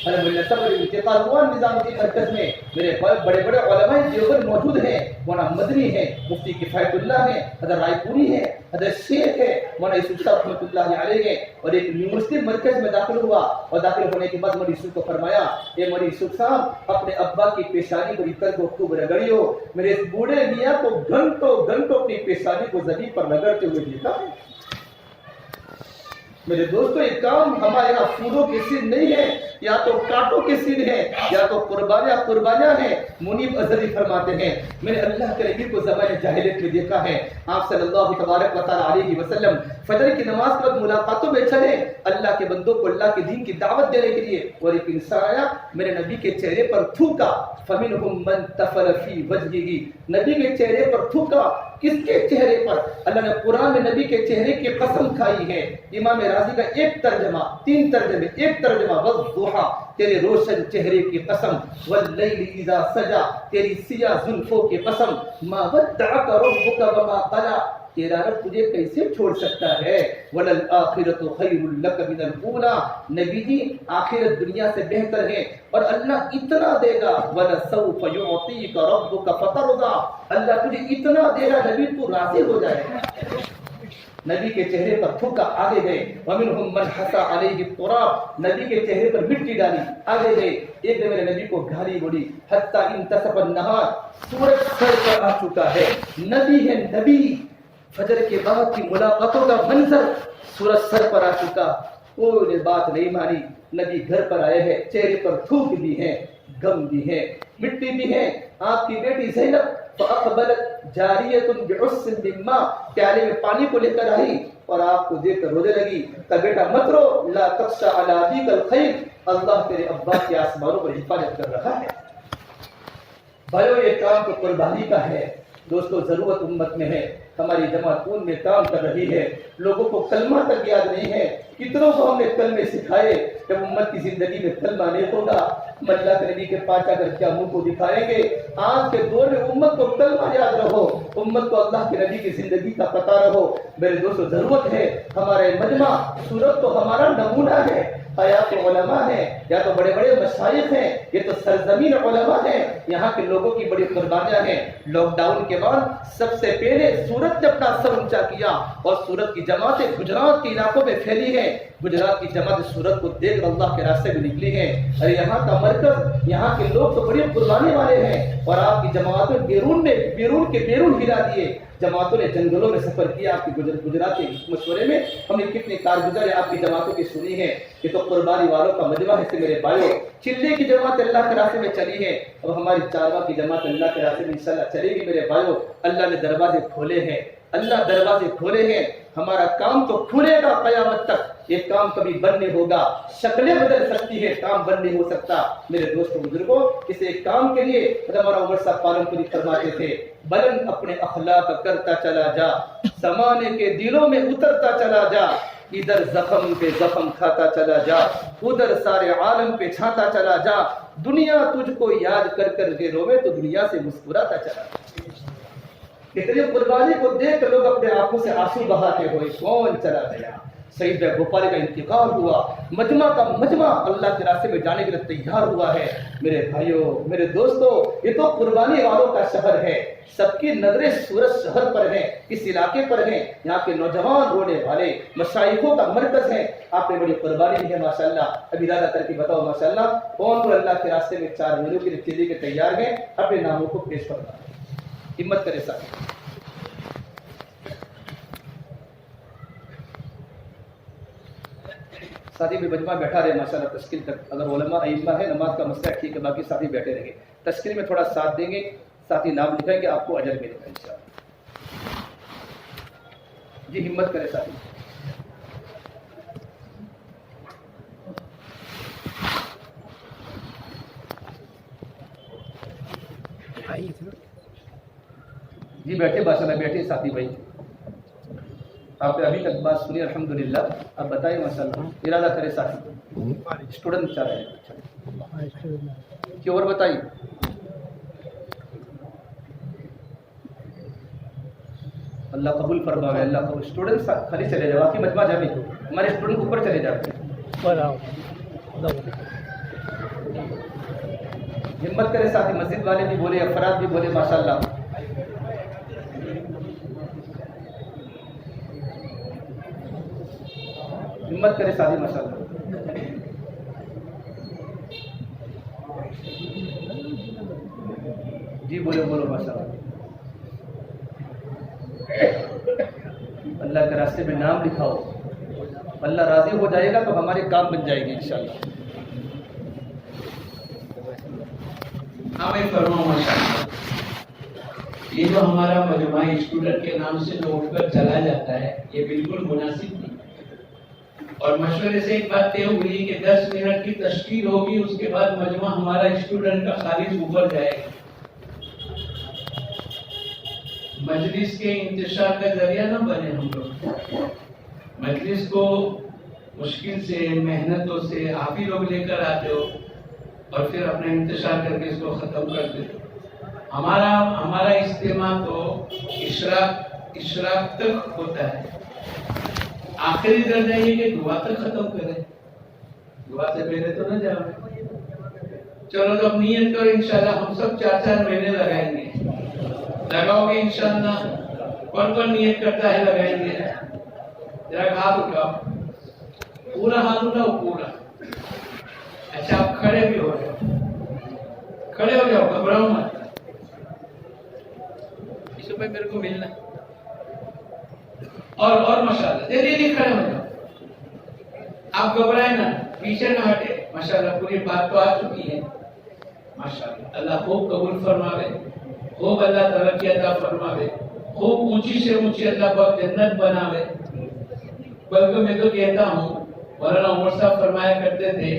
علم النسب والانتقال ہوا نظام الدین مرکز میں میرے بڑے بڑے علماء دیوبند موجود ہیں، مولانا مدنی ہیں، مفتی کفایت اللہ ہیں، حضرت رائے پوری ہیں، حضرت شیخ ہے مولانا یوسف صاحب رحمۃ اللہ علیہ ہیں، اور ایک یونیورسٹی مرکز میں داخل ہوا، اور داخل ہونے کے بعد مولانا یوسف کو فرمایا اے مولانا یوسف صاحب اپنے ابا کی پیشانی پر اتر کو خوب رگڑیو۔ میرے اس بوڑھے میاں کو گھنٹوں گھنٹوں اپنی پیشانی کو زمین پر رگڑتے ہوئے دیکھا۔ میرے دوستو یہ کام ہمارے یہاں پھولوں کے سین نہیں ہے، یا تو کانٹوں کے سین ہے، یا تو قربانیاں ہیں۔ منیب ازلی فرماتے ہیں میں نے اللہ کے نبی کو زمانے جاہلیت میں دیکھا ہے، آپ صلی اللہ تبارک و تعالی علیہ وسلم فجر کی نماز کے بعد ملاقاتوں میں چلے اللہ کے بندوں کو اللہ کے دین کی دعوت دینے کے لیے، اور ایک انسان آیا میرے نبی کے چہرے پر تھوکا، فمنہم من تفل فی وجہہ، نبی کے چہرے پر تھوکا۔ کس کے چہرے پر؟ اللہ نے قرآن میں نبی کے چہرے کی قسم کھائی ہے۔ امام رازی کا ایک ترجمہ، تین ترجمے، ایک ترجمہ والضحیٰ تیرے روشن چہرے کی قسم، واللیل اذا سجا تیری سیاہ زلفوں کی قسم، ما ودعک ربک وما قلی تیرا رب تجھے کیسے چھوڑ سکتا ہے، وَلَلْآخِرَةُ خَيْرٌ لَكَ مِنَ الْأُولَىٰ نبی جی آخرت دنیا سے بہتر ہے، اور اللہ اتنا دے گا، وَلَسَوْفَ يُعْطِيكَ رَبُّكَ فَتَرْضَىٰ اللہ تجھے اتنا دے گا نبی تو راضی ہو جائے گا۔ نبی کے چہرے پر تھوکا، آگے گئے، وَمِنْهُمْ مَنْ حَسَى عَلَيْهِ التُّرَابَ نبی کے چہرے پر مٹی ڈالی، آگے گئے، ایک نے میرے نبی کو گالی بولی، حَتَّى انْتَصَفَ النَّهَارُ سورج سر پر آ چکا ہے، نبی ہے نبی، فجر کے بعد کی ملاقاتوں کا منظر، سورج سر پر آ چکا، کوئی نے بات نہیں مانی، نبی گھر پر آئے ہیں، چہرے پر تھوک بھی ہے، غم بھی ہے، مٹی بھی ہے۔ آپ کی بیٹی زینب فاقبلت جاریۃ بعص من ماء پیالے میں پانی کو لے کر آئی، اور آپ کو دیکھ کر رونے لگی، کہ بیٹا مت رو، لا تخشى علی ابیک الخیر، اللہ تیرے ابا کے آسمانوں پر حفاظت کر رہا ہے۔ بھائیو یہ کام تو قربانی کا ہے، دوستو ضرورت امت میں ہے، ہماری جماعت ان میں کام کر رہی ہے، لوگوں کو کلمہ تک یاد نہیں ہے، کتنوں کو ہم نے کلمے سکھائے، جب امت کی زندگی میں کلمہ نہیں ہوگا ہم اللہ کے نبی کے پاس آ کر کیا منہ کو دکھائیں گے۔ آج کے دور میں امت کو کلمہ یاد رہو، امت کو اللہ کے نبی کی زندگی کا پتہ رہو۔ میرے دوستو ضرورت ہے، ہمارے مجمع صورت تو ہمارا نمونہ ہے، یا تو علماء ہیں، یا تو بڑے بڑے مشائخ ہیں، یہ تو سرزمین علماء ہیں، یہاں کے لوگوں کی بڑی قربانیاں ہیں۔ لاک ڈاؤن کے بعد سب سے پہلے سورت نے اپنا سر اونچا کیا، اور سورت کی جماعتیں گجرات کے علاقوں میں پھیلی ہیں، گجرات کی جماعت سورت کو دیکھ اللہ کے راستے میں نکلی ہیں، اور یہاں کا مرکز، یہاں کے لوگ تو بڑی قربانی والے ہیں، اور آپ کی جماعتوں بیرون کے بیرون ہلا دیے، جماعتوں نے جنگلوں میں سفر کیا۔ آپ کی گجرات کے مشورے میں ہم نے کتنے کارگزار آپ کی جماعتوں کی سنی ہے، یہ تو قربانی والوں کا مجمع ہے۔ میرے بھائیو چلے کی جماعت اللہ کے راستے میں چلی ہے، اب ہماری چارواں کی جماعت اللہ کے راستے میں انشاءاللہ چلے گی۔ میرے بھائیو اللہ نے دروازے کھولے ہیں، اللہ دروازے کھولے ہیں، ہمارا کام تو کھلے گا قیامت تک، یہ کام کبھی بند نہیں ہوگا، شکلیں بدل سکتی ہے، کام بند نہیں ہو سکتا۔ میرے دوستوں بزرگوں اس ایک کام کے لیے ہمارا عمر صاحب پالن پوری فرماتے تھے، بلند اپنے اخلاق کرتا چلا جا، زمانے کے دلوں میں اترتا چلا جا، ادھر زخم پہ زخم کھاتا چلا جا، ادھر سارے عالم پہ چھاتا چلا جا، دنیا تجھ کو یاد کر کر کے روے تو دنیا سے مسکراتا چلا جا۔ اتنی قربانی کو دیکھ لوگ اپنے آنکھوں سے آنسو بہاتے ہوئے کون چلا گیا؟ سید بھوپال کا انتقال ہوا، مجمع کا مجمع اللہ کے راستے میں جانے کے لیے تیار ہوا ہے۔ میرے بھائیوں میرے دوستوں یہ تو قربانی والوں کا شہر ہے، سب کی نظریں سورت شہر پر ہیں، اس علاقے پر ہیں، یہاں کے نوجوان رونے والے مشائخوں کا مرکز ہے، آپ نے بڑی قربانی دی ہے ماشاءاللہ۔ اب ارادہ کر کے بتاؤ ماشاءاللہ کون کو اللہ کے راستے میں 4 مہینوں کے لیے چلنے کے تیار ہیں، اپنے ناموں کو پیش کرنا، ہمت کرے ساتھ۔ ساتھی بھی مجمع بیٹھا رہے ماشاءاللہ تشکیل تک، اگر علماء ائمہ ہے نماز کا مسئلہ ٹھیک ہے، باقی ساتھی بیٹھے رہیں گے، تشکیل میں تھوڑا ساتھ دیں گے، ساتھی نام لکھیں گے، آپ کو اجر ملے گا انشاءاللہ۔ جی ہمت کرے ساتھی۔ جی بیٹھے ماشاءاللہ بیٹھے ساتھی بھائی، آپ نے ابھی تک بات سنی الحمدللہ، اب بتائیں ماشاءاللہ ارادہ کرے ساتھی، اسٹوڈنٹ چاہ رہے ہیں کہ اور بتائیے۔ اللہ قبول فرمائے، اللہ قبول۔ اسٹوڈنٹ خالی چلے جاؤ، باقی مجمع جامع ہمارے اسٹوڈنٹ اوپر چلے جاتے ہیں۔ ہمت کرے ساتھی، مسجد والے بھی بولے، افراد بھی بولے ماشاءاللہ. ہمت کرے ساتھی ماشاءاللہ. جی بولے بولو ماشاءاللہ. اللہ کے راستے میں نام لکھاؤ، اللہ راضی ہو جائے گا تو ہمارے کام بن جائے گی انشاءاللہ. ہاں بھائی فرماؤ ماشاءاللہ. یہ جو ہمارا مجموعہ اسٹوڈنٹ کے نام سے جو اٹھ کر چلا جاتا ہے یہ بالکل مناسب نہیں. اور مشورے سے ایک بات طے ہوئی کہ 10 منٹ کی تشکیل ہوگی، اس کے بعد مجموعہ ہمارا اسٹوڈنٹ کا خالص اوپر جائے گا. مجلس کے انتشار کا ذریعہ نہ بنے ہم لوگ. مجلس کو مشکل سے محنتوں سے آپ ہی لوگ لے کر آتے ہو اور پھر اپنا انتشار کر کے اس کو ختم کر دیتے. ہمارا اجتماع تو اشراق تک ہوتا ہے. آخری درجہ یہ کہ دعا تک ختم کرے. دعا سے پہلے تو نہ جاؤ. چلو تو اب نیت کرو، انشاءاللہ ہم سب 4 مہینے لگائیں گے. لگاؤ گے انشاءاللہ؟ کون کون نیت کرتا ہے لگائیں گے؟ ذرا ہاتھ اٹھاؤ، پورا ہاتھ اٹھاؤ پورا. اچھا آپ کھڑے بھی ہو جاؤ، کھڑے ہو جاؤ، گھبراؤ مت. اس میں میرے کو ملنا اور ماشاءاللہ جلدی کھڑے ہو جاؤ. آپ گھبرائے نا، پیچھے نہ ہٹے. ماشاءاللہ پوری بات تو آ چکی ہے. ماشاءاللہ اللہ خوب قبول فرماوے، خوب اللہ ترقی عطا فرماوے، خوب اونچی سے اونچی اللہ پاک جنت بناوے. بلکہ میں تو کہتا ہوں مولانا عمر صاحب فرمایا کرتے تھے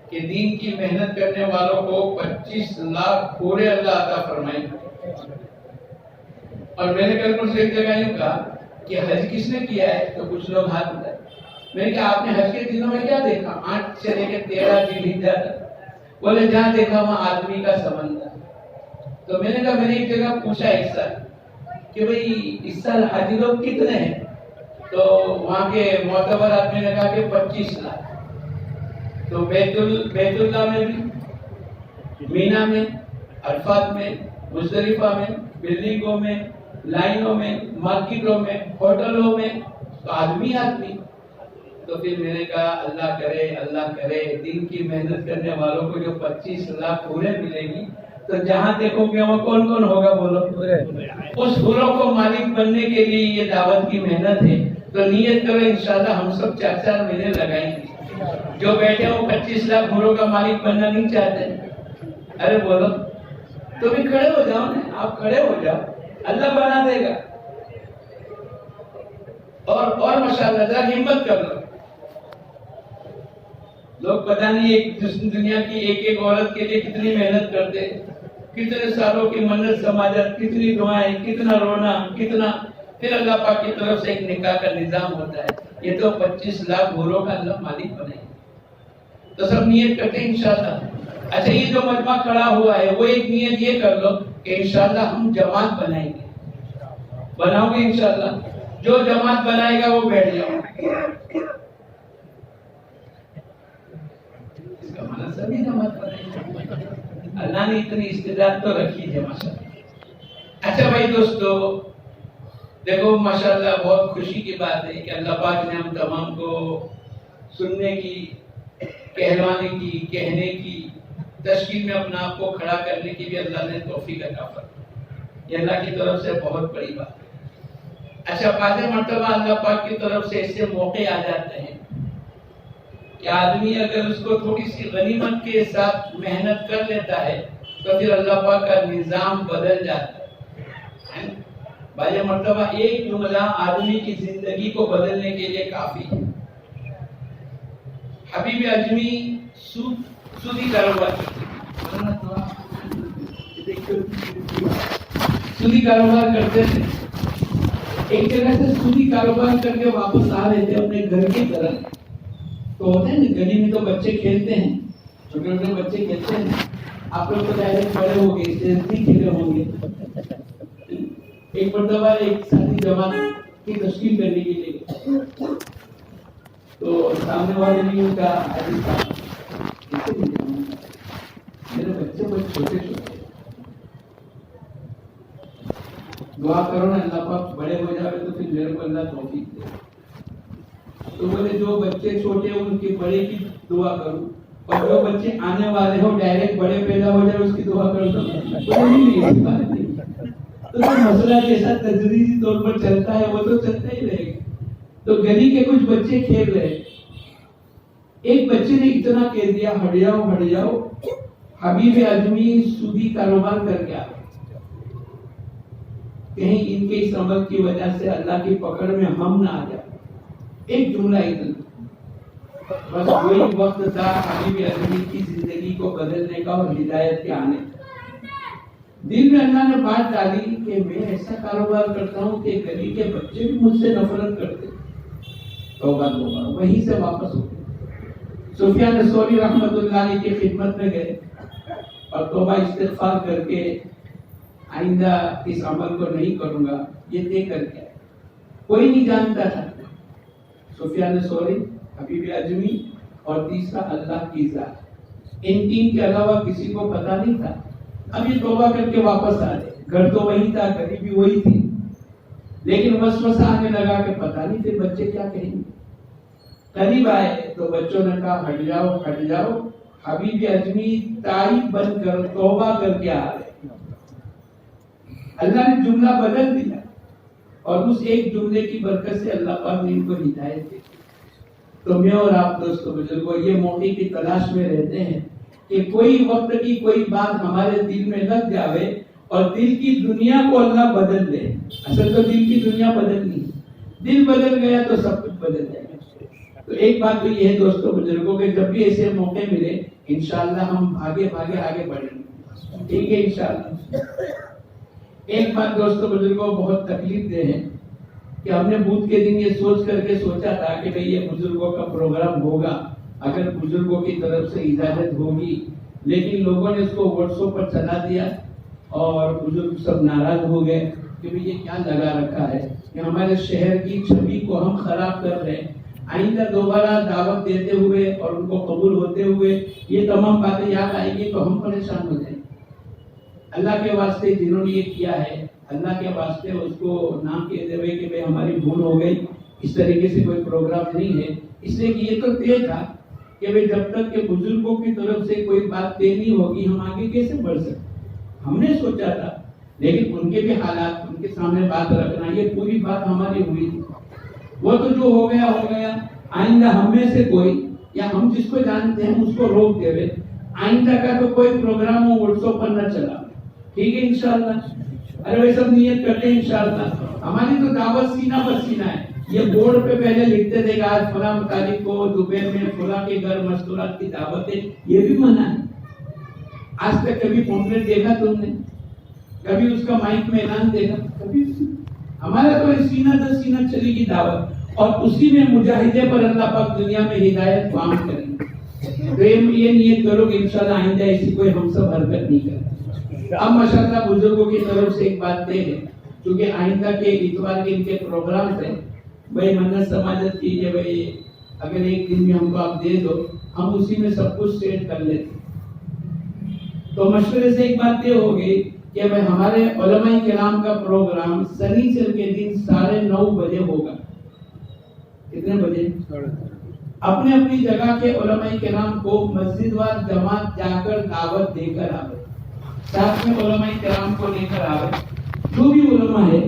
کہ دین کی محنت کرنے والوں کو 25 لاکھ پورے اللہ عطا فرمائے. اور میں نے کل پر سے ایک جگہ یوں کہا کہ حج کس نے کیا ہے تو کچھ لوگ ہاتھ اٹھائے. میں نے کہا آپ نے حج کے دنوں میں کیا دیکھا؟ 8 سے لے کے 13 ذوالحجہ تک. بولے جہاں دیکھا وہاں آدمی کا سمندر. تو میں نے کہا، میں نے ایک جگہ پوچھا اس سال کہ بھئی اس سال حاجی لوگ کتنے ہیں؟ تو وہاں کے معتبر آدمی نے کہا کہ 25 لاکھ. تو بیت اللہ میں بھی، مینا میں، عرفات میں، مزدلفہ میں، بلڈنگوں میں، لائنوں میں، مارکیٹوں میں، ہوٹلوں میں، تو آدمی. تو پھر میں نے کہا اللہ کرے دین کی محنت کرنے والوں کو جو 25 لاکھ پورے ملے گی تو جہاں دیکھو گے وہ کون کون ہوگا بولو؟ اس حوروں کو مالک بننے کے لیے یہ دعوت کی محنت ہے. تو نیت کرو انشاءاللہ ہم سب 4 مہینے لگائیں گے. جو بیٹھے وہ 25 لاکھ حوروں کا مالک بننا نہیں چاہتے؟ ارے بولو تو بھی کھڑے ہو جاؤ نا. آپ کھڑے ہو جاؤ، اللہ بنا دے گا. اور ماشاءاللہ ذرا ہمت کر لو. لوگ پتہ نہیں ایک دنیا کی ایک عورت کے لیے کتنی محنت کرتے، کتنے سالوں کی منت سماجت، کتنی دعائیں، کتنا رونا، کتنا. پھر اللہ پاک کی طرف سے ایک نکاح کا نظام ہوتا ہے. یہ تو 25 لاکھ حوروں کا اللہ مالک بنائے. تو سب نیت کرتے ہیں انشاءاللہ. اچھا یہ جو مجمع کھڑا ہوا ہے وہ ایک نیت یہ کر لو کہ انشاءاللہ ہم جماعت بنائیں گے. بناؤ گے انشاءاللہ؟ جو جماعت بنائے گا وہ بیٹھ جاؤ. اس کا مطلب سبھی جماعت بنائیں گے. اللہ نے اتنی استعداد تو رکھی ہے ماشاءاللہ. اچھا بھائی دوستو دیکھو ماشاءاللہ بہت خوشی کی بات ہے کہ اللہ پاک نے ہم تمام کو سننے کی، کہلوانے کی، کہنے کی، تشکیل میں اپنا آپ کو کھڑا کرنے کی بھی اللہ نے توفیق عطا فرمائی. یہ اللہ کی طرف سے بہت بڑی بات ہے. اچھا بعض مرتبہ اللہ پاک کی طرف سے ایسے موقع آ جاتے ہیں کہ آدمی اگر اس کو تھوڑی سی غنیمت کے ساتھ محنت کر لیتا ہے تو پھر اللہ پاک کا نظام بدل جاتا ہے. بعض مرتبہ ایک جملہ آدمی کی زندگی کو بدلنے کے لیے کافی ہے. حبیب اجمی سودی کاروبار کرتے تھے. ایک جگہ سے سودی کاروبار کر کے واپس آ رہے تھے اپنے گھر کی طرف. تو ہوتے ہیں نا گلی میں تو بچے کھیلتے ہیں، چھوٹے چھوٹے بچے کھیلتے ہیں. آپ لوگ تو ڈائریکٹ بڑے ہو گئے، اس سے نہیں کھیلے ہوں گے. ایک مرتبہ ایک ساتھی جماعت کی تشکیل کرنے کے لیے تو سامنے والے نے کہا میرے بچہ بچے بہت چھوٹے چھوٹے. دعا کرو نا اللہ پاک بڑے ہو جاوے تو پھر میرے کو اللہ توفیق دے. تو بولے جو بچے چھوٹے ان کے بڑے کی دعا کروں اور جو بچے آنے والے ہو ڈائریکٹ بڑے پیدا ہو جائے اس کی دعا کرو. تو نہیں ایسی بات نہیں. تو مسئلہ جیسا تدریجی طور پر چلتا ہے وہ تو چلتا ہی رہے گا. تو گلی کے کچھ بچے کھیل رہے, ایک بچے نے اتنا کہہ دیا ہٹ جاؤ حبیب اجمی سودی کاروبار کر کے آ گئے. کہیں ان کے اس عمل کی وجہ سے اللہ کی پکڑ میں ہم نہ آ جائے. ایک جملہ اتنا بس وہی وقت تھا حبیب اجمی کی زندگی کو بدلنے کا اور ہدایت کے آنے. دل میں اللہ نے بات ڈالی کہ میں ایسا کاروبار کرتا ہوں کہ گلی کے بچے بھی مجھ سے نفرت کرتے. توبہ وہیں سے واپس ہو گئے. سفیان ثوری رحمۃ اللہ علیہ کی خدمت میں گئے اور توبہ استغفار کر کے آئندہ اس عمل کو نہیں کروں گا یہ طے کر کے. کوئی نہیں جانتا تھا. سفیان ثوری, حبیب اجمی اور تیسرا اللہ کی ذات, ان تین کے علاوہ کسی کو پتا نہیں تھا. اب یہ توبہ کر کے واپس آ گئے. گھر تو وہی تھا, گلی بھی وہی تھی, لیکن وسوسہ آنے لگا کہ پتا نہیں تھے بچے کیا کہیں گے. قریب آئے تو بچوں نے کہا ہٹ جاؤ حبیب اجمی تائب بن کر توبہ کر کے آ رہے. اللہ نے جملہ بدل دیا اور اس ایک جملے کی برکت سے اللہ پاک نے ان کو ہدایت دی. تو میں اور آپ دوستوں بزرگوں یہ موقع کی تلاش میں رہتے ہیں کہ کوئی وقت کی کوئی بات ہمارے دل میں لگ جاوے اور دل کی دنیا کو اللہ بدل دے. اصل تو دل کی دنیا بدلنی ہے. دل بدل گیا تو سب کچھ بدل جائے گا. تو ایک بات تو یہ ہے دوستوں بزرگوں کہ جب بھی ایسے موقع ملے انشاءاللہ ہم بھاگے آگے بڑھیں گے. ٹھیک ہے انشاءاللہ. ایک بات دوستوں بزرگوں بہت تکلیف دہ ہے کہ ہم نے بدھ کے دن یہ سوچ کر کے سوچا تھا کہ بھئی یہ بزرگوں کا پروگرام ہوگا اگر بزرگوں کی طرف سے اجازت ہوگی, لیکن لوگوں نے اس کو واٹس ایپ پر چلا دیا اور بزرگ سب ناراض ہو گئے کہ بھئی یہ کیا لگا رکھا ہے کہ ہمارے شہر کی چھوی کو ہم خراب کر رہے ہیں. آئندہ دوبارہ دعوت دیتے ہوئے اور ان کو قبول ہوتے ہوئے یہ تمام باتیں یاد آئیں گی تو ہم پریشان ہو جائیں. اللہ کے واسطے جنہوں نے یہ کیا ہے اللہ کے واسطے اس کو نام کہہ دے ہوئے کہ بھئی ہماری بھول ہو گئی, اس طریقے سے کوئی پروگرام نہیں ہے. اس لیے کہ یہ تو طے تھا کہ بھئی جب تک کہ بزرگوں کی طرف سے کوئی بات طے نہیں ہوگی ہم آگے کیسے بڑھ سکتے. ہم نے سوچا تھا لیکن ان کے بھی حالات, ان کے سامنے بات رکھنا, یہ پوری بات ہماری ہوئی تھی. وہ تو جو ہو گیا. آئندہ ہم میں سے کوئی یا ہم جس کو جانتے ہیں اس کو روک دے رہے. آئندہ کا تو کوئی پروگرام ہو واٹس ایپ پر نہ چلا. ٹھیک ہے انشاءاللہ. ارے وہ سب نیت کرتے ہیں انشاءاللہ. ہماری تو دعوت سینہ پر سینہ ہے. یہ بورڈ پہ پہلے لکھتے تھے کہ آج فلاں تاریخ کو دوپہر میں فلاں کے گھر مستورات کی دعوت ہے, یہ بھی منع ہے. آج تک کبھی پمفلیٹ دیکھا تم نے؟ کبھی اس کا مائک میں اعلان دیکھا؟ کبھی. ہمارا تو سینہ در سینہ چلے گی دعوت اور اسی میں مجاہدے پر اللہ پاک دنیا میں ہدایت عام کریں گے. یہ نیت کرو کہ انشاءاللہ آئندہ ایسی کوئی ہم سب حرکت نہیں کریں. اب ماشاءاللہ بزرگوں کی طرف سے ایک بات طے ہے کیونکہ آئندہ کے اتوار کے ان کے پروگرام ہیں. بھائی منت سماجت کیجیے, بھائی اگر ایک دن میں ہم کو آپ دے دو ہم اسی میں سب کچھ سیٹ کر لیتے. تو مشورے سے ایک بات یہ ہو گئی کہ بھائی ہمارے علماء کرام کا پروگرام سنیچر کے دن 9:30 بجے ہوگا. کتنے بجے؟ اپنے اپنی جگہ کے علماء کرام کو مسجد وار جماعت جا کر دعوت دے کر آئے. ساتھ میں علماء کرام کو لے کر آئے. جو بھی علماء ہے,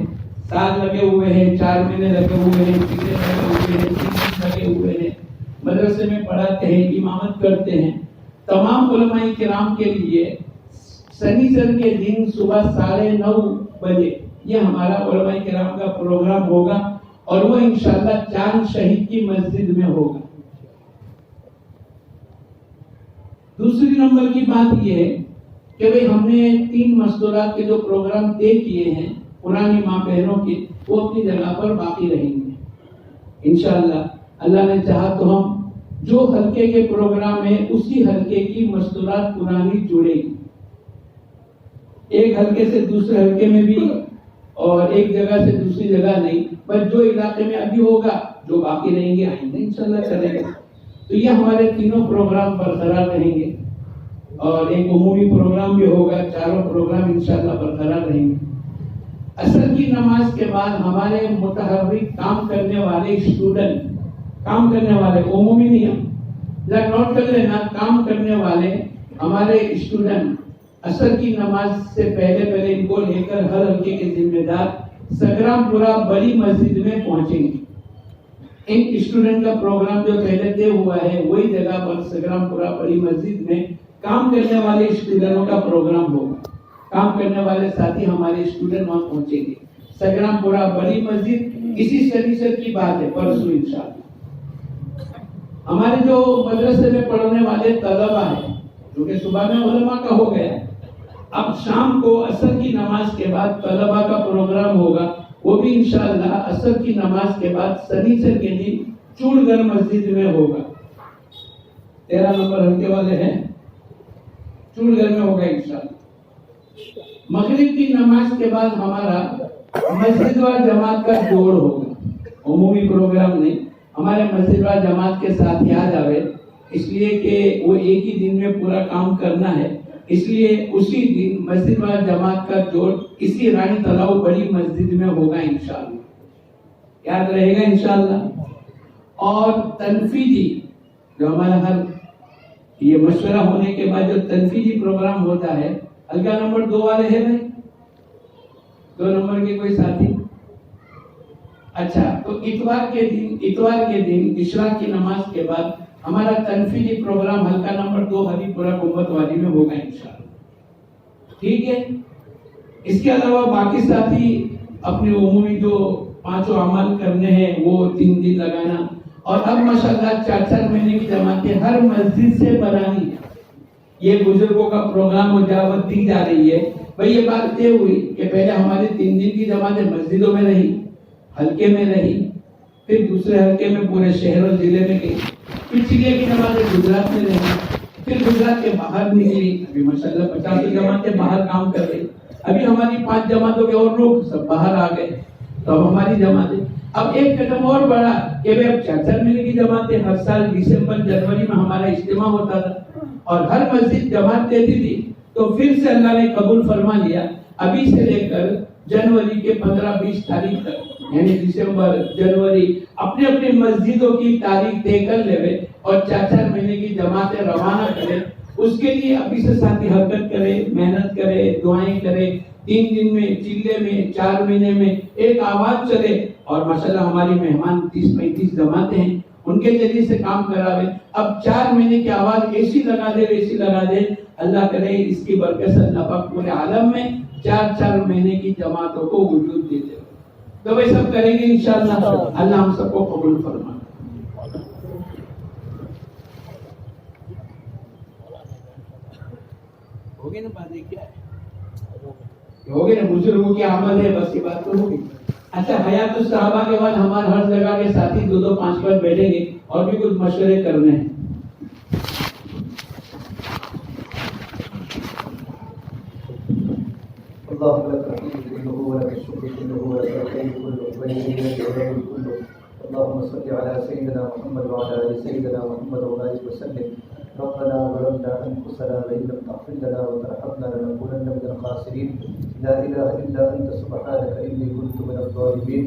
سال لگے ہوئے ہیں, 4 مہینے لگے ہوئے ہیں, 6 لگے ہوئے ہیں, 3 لگے ہوئے ہیں, مدرسے میں پڑھاتے ہیں, امامت کرتے ہیں, تمام علماء کرام کے لیے سنیچر کے دن صبح 9:30 بجے یہ ہمارا علماء کرام کا پروگرام ہوگا اور وہ انشاءاللہ چاند شہید کی مسجد میں ہوگا. دوسری نمبر کی بات یہ ہے کہ بھئی ہم نے 3 مستورات کے جو پروگرام طے کیے ہیں پرانی ماں بہنوں کی, وہ اپنی جگہ پر باقی رہیں گے انشاءاللہ. اللہ نے چاہا تو ہم جو حلقے کے پروگرام ہے اسی حلقے کی مستورات پرانی جڑے گی. ایک حلقے سے دوسرے حلقے میں بھی اور ایک جگہ سے دوسری جگہ نہیں, بس جو علاقے میں ابھی ہوگا جو باقی رہیں گے آئندہ انشاءاللہ کریں گے. تو یہ ہمارے تینوں پروگرام برقرار رہیں گے اور ایک عمومی پروگرام بھی ہوگا. چاروں پروگرام انشاءاللہ برقرار رہیں گے. عصر کی نماز کے بعد ہمارے متحرک کام کرنے والے اسٹوڈنٹ، کام کرنے والے عمومی نہیں، ہم نوٹ کر لینا، کام کرنے والے ہمارے اسٹوڈنٹ عصر کی نماز سے پہلے ان کو لے کر ہر حلقے کے ذمہ دار سنگرام پورہ بڑی مسجد میں پہنچیں گے. ان اسٹوڈنٹ کا پروگرام جو پہلے طے ہوا ہے وہی جگہ پر سنگرام پورہ بڑی مسجد میں کام کرنے والے اسٹوڈنٹوں کا پروگرام ہوگا. کام کرنے والے ساتھی ہمارے اسٹوڈنٹ وہاں پہنچیں گے. سنگرام پورہ بڑی مسجد اسی سریسر کی بات ہے، پرسوں انشاءاللہ. ہمارے جو مدرسے میں پڑھنے والے طلبہ ہیں، جو کہ صبح میں علماء کا ہو گیا، اب شام کو عصر کی نماز کے بعد طلبہ کا پروگرام ہوگا. وہ بھی انشاءاللہ عصر کی نماز کے بعد سنیچر کے دن چوڑ گھر مسجد میں ہوگا. 13 نمبر حلقے والے ہیں، چوڑ گھر میں ہوگا انشاءاللہ. مغرب کی نماز کے بعد ہمارا مسجد و جماعت کا جوڑ ہوگا. عمومی پروگرام نہیں، ہمارے مسجد و جماعت کے ساتھ یاد آوے، اس لیے کہ وہ ایک ہی دن میں پورا کام کرنا ہے، اس لیے اسی دن مسجد و جماعت کا جوڑ اسی رانی تلاؤ بڑی مسجد میں ہوگا انشاءاللہ. یاد رہے گا انشاءاللہ. اور تنفیذی جو ہمارا ہر یہ مشورہ ہونے کے بعد جو تنفیذی پروگرام ہوتا ہے، حلقہ نمبر 2 والے ہیں بھائی؟ 2 نمبر کے کوئی ساتھی؟ اچھا، تو اتوار کے دن اشراق کی نماز کے بعد ہمارا تنفیذی پروگرام حلقہ نمبر 2 ہری پورہ گنبد والی میں ہوگا انشاءاللہ. ٹھیک ہے. اس کے علاوہ باقی ساتھی اپنے عمومی جو 5 عمل کرنے ہیں وہ 3 دن لگانا. اور اب ماشاءاللہ 4 مہینے کی جماعتیں ہر مسجد سے بنانی ہے. یہ بزرگوں کا پروگرام و دعوت دی جا رہی ہے. بھئی یہ بات طے ہوئی کہ پہلے ہماری 3 دن کی جماعتیں مسجدوں میں رہی، حلقے میں رہی، پھر دوسرے حلقے میں پورے شہر اور ضلع میں گئی، پھر چلے کی جماعتیں گجرات میں رہی، پھر گجرات کے باہر نکلی. ابھی ماشاءاللہ 50 جماعتیں باہر کام کر رہی. ابھی ہماری 5 جماعتوں کے اور لوگ سب باہر آ گئے. تو اب ہماری جماعتیں اب ایک قدم اور بڑھا کہ اب 4 مہینے کی جماعتیں ہر سال دسمبر جنوری میں ہمارا اجتماع ہوتا تھا اور ہر مسجد جماعت دیتی تھی. تو پھر سے اللہ نے قبول فرما لیا. ابھی سے لے کر جنوری کے 15-20 تاریخ تک، یعنی دسمبر جنوری، اپنے اپنے مسجدوں کی تاریخ طے کر لے اور 4 مہینے کی جماعتیں روانہ کرے. اس کے لیے ابھی سے ساتھی حرکت کرے، محنت کرے، دعائیں کرے. 3 دن میں، چلے میں، 4 مہینے میں ایک آواز چلے. اور ماشاءاللہ ہماری مہمان 30-35 جماعتیں ہیں، ان کے ذریعے سے کام کراوے. اب 4 مہینے کی آواز ایسی لگا دے. اللہ کرے اس کی برکت سے اللہ پاک پورے عالم میں 4 مہینے کی جماعتوں کو وجود دے دے. تو وہ سب کریں گے انشاءاللہ. اللہ ہم سب کو قبول فرمائے. ہوگی نا بات؟ کیا ہے ہوگی نا، بزرگوں کی عمل ہے، بس یہ بات تو ہوگی. اچھا، حیات الصحابہ کے بعد ہمارے ہر جگہ کے ساتھی 2-5 منٹ بیٹھیں گے اور بھی کچھ مشورے کرنے ہیں. اللهم لك الحمد كله ولك الشكر كله ولك الخير كله وليك الحمد كله. اللهم صل على سيدنا محمد وعلى ال سيدنا محمد وبارك وسلم. ربنا ظلمنا انفسنا وان لم تغفر لنا وترحمنا لنكونن من الخاسرين. لا اله الا انت سبحانك اني كنت من الظالمين.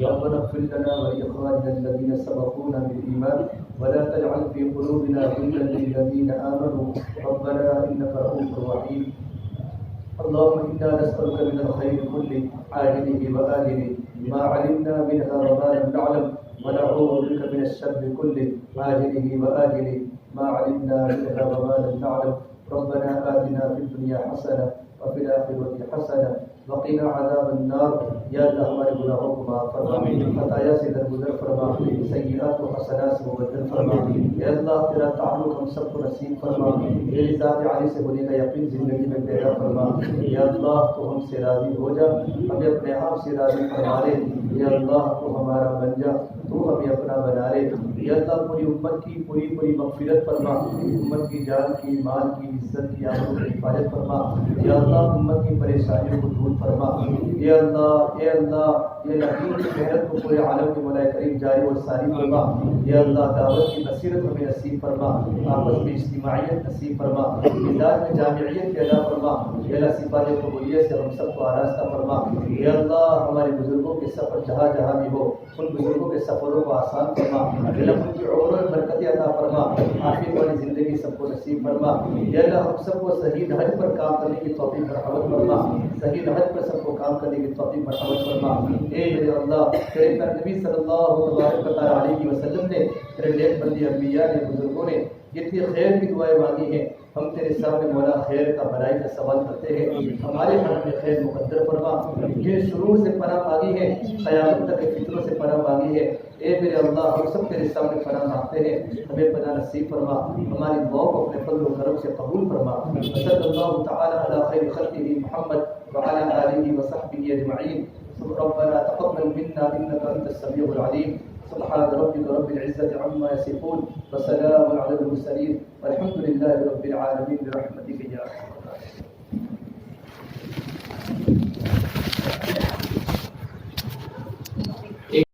ربنا اغفر لنا ولاخواننا الذين سبقونا بالايمان ولا تجعل في قلوبنا غلا للذين امنوا ربنا انك رؤوف رحيم. اللهم إنا نسألك من الخير كله عاجله وآجله ما علمنا منها وما لم نعلم ونعوذ بك من الشر كله عاجله وآجله ما علمنا منها وما لم نعلم. ربنا آتنا في الدنيا حسنة وفي الآخرة حسنة وقنا عذاب النار. یا اللہ ہمارے گناہوں کو معاف فرما، خطایا سے درگزر فرما، سیئات و حسنات سے مبدل فرما. یا اللہ تیرا تعلق ہم سب کو نصیب فرما. تیری ذات عالی سے ہونے کا یقین زندگی میں پیدا فرما. یا اللہ تو ہم سے راضی ہو جا، ہمیں اپنے آپ سے راضی فرما لے. یا اللہ تو ہمارا بن جا، تو ہمیں اپنا بنا لے. یا اللہ پوری امت کی پوری مغفرت فرما. امت کی جان کی، مال کی، عزت کی، آبرو کی حفاظت فرما. یا اللہ امت کی پریشانیوں کو دور فرما. اے اللہ یہ دین کی محنت کو پورے عالم کے مولا کریم جاری و ساری فرما. یا اللہ دعوت کی بصیرت ہمیں نصیب فرما, آپس میں اجتماعیت نصیب فرما, مزاج میں جامعیت پیدا فرما. یا اللہ صفات قبولیت سے ہم سب کو آراستہ فرما. یا اللہ ہمارے بزرگوں کے سفر جہاں جہاں بھی ہو ان بزرگوں کے سفروں کو آسان فرما. یا اللہ ان کی عمروں میں برکت عطا فرما, عافیت والی زندگی سب کو نصیب فرما. یا اللہ ہم سب کو صحیح حج پر کام کرنے کی توفیق مرحمت فرما, صحیح حج پر سب کو کام کرنے کی توفیق مرحمت فرما. اے میرے اللہ تیرے نبی صلی اللہ علیہ وسلم نے, تیرے نیک بندی انبیاء نے, بزرگوں نے جتنی خیر کی دعائیں مانگی ہیں, ہم تیرے سامنے مولا خیر کا بھلائی کا سوال کرتے ہیں. ہمارے حق میں خیر مقدر فرما. جن شرور سے پناہ مانگی ہے, قیامت تک کے فتنوں سے پناہ مانگی ہے, اے میرے اللہ ہم سب تیرے سامنے پناہ مانگتے ہیں, ہمیں پناہ نصیب فرما. ہماری دعاؤں کو اپنے فضل و کرم سے قبول فرما. صلی اللہ تعالی علی خیر خلقہ محمد وعلی آلہ وصحبہ اجمعین. ربنا تقبل منا انك انت السميع العليم. سبحان ربك رب العزة عما يصفون وسلام على المرسلين والحمد لله رب العالمين برحمتك يا ارحم الراحمين.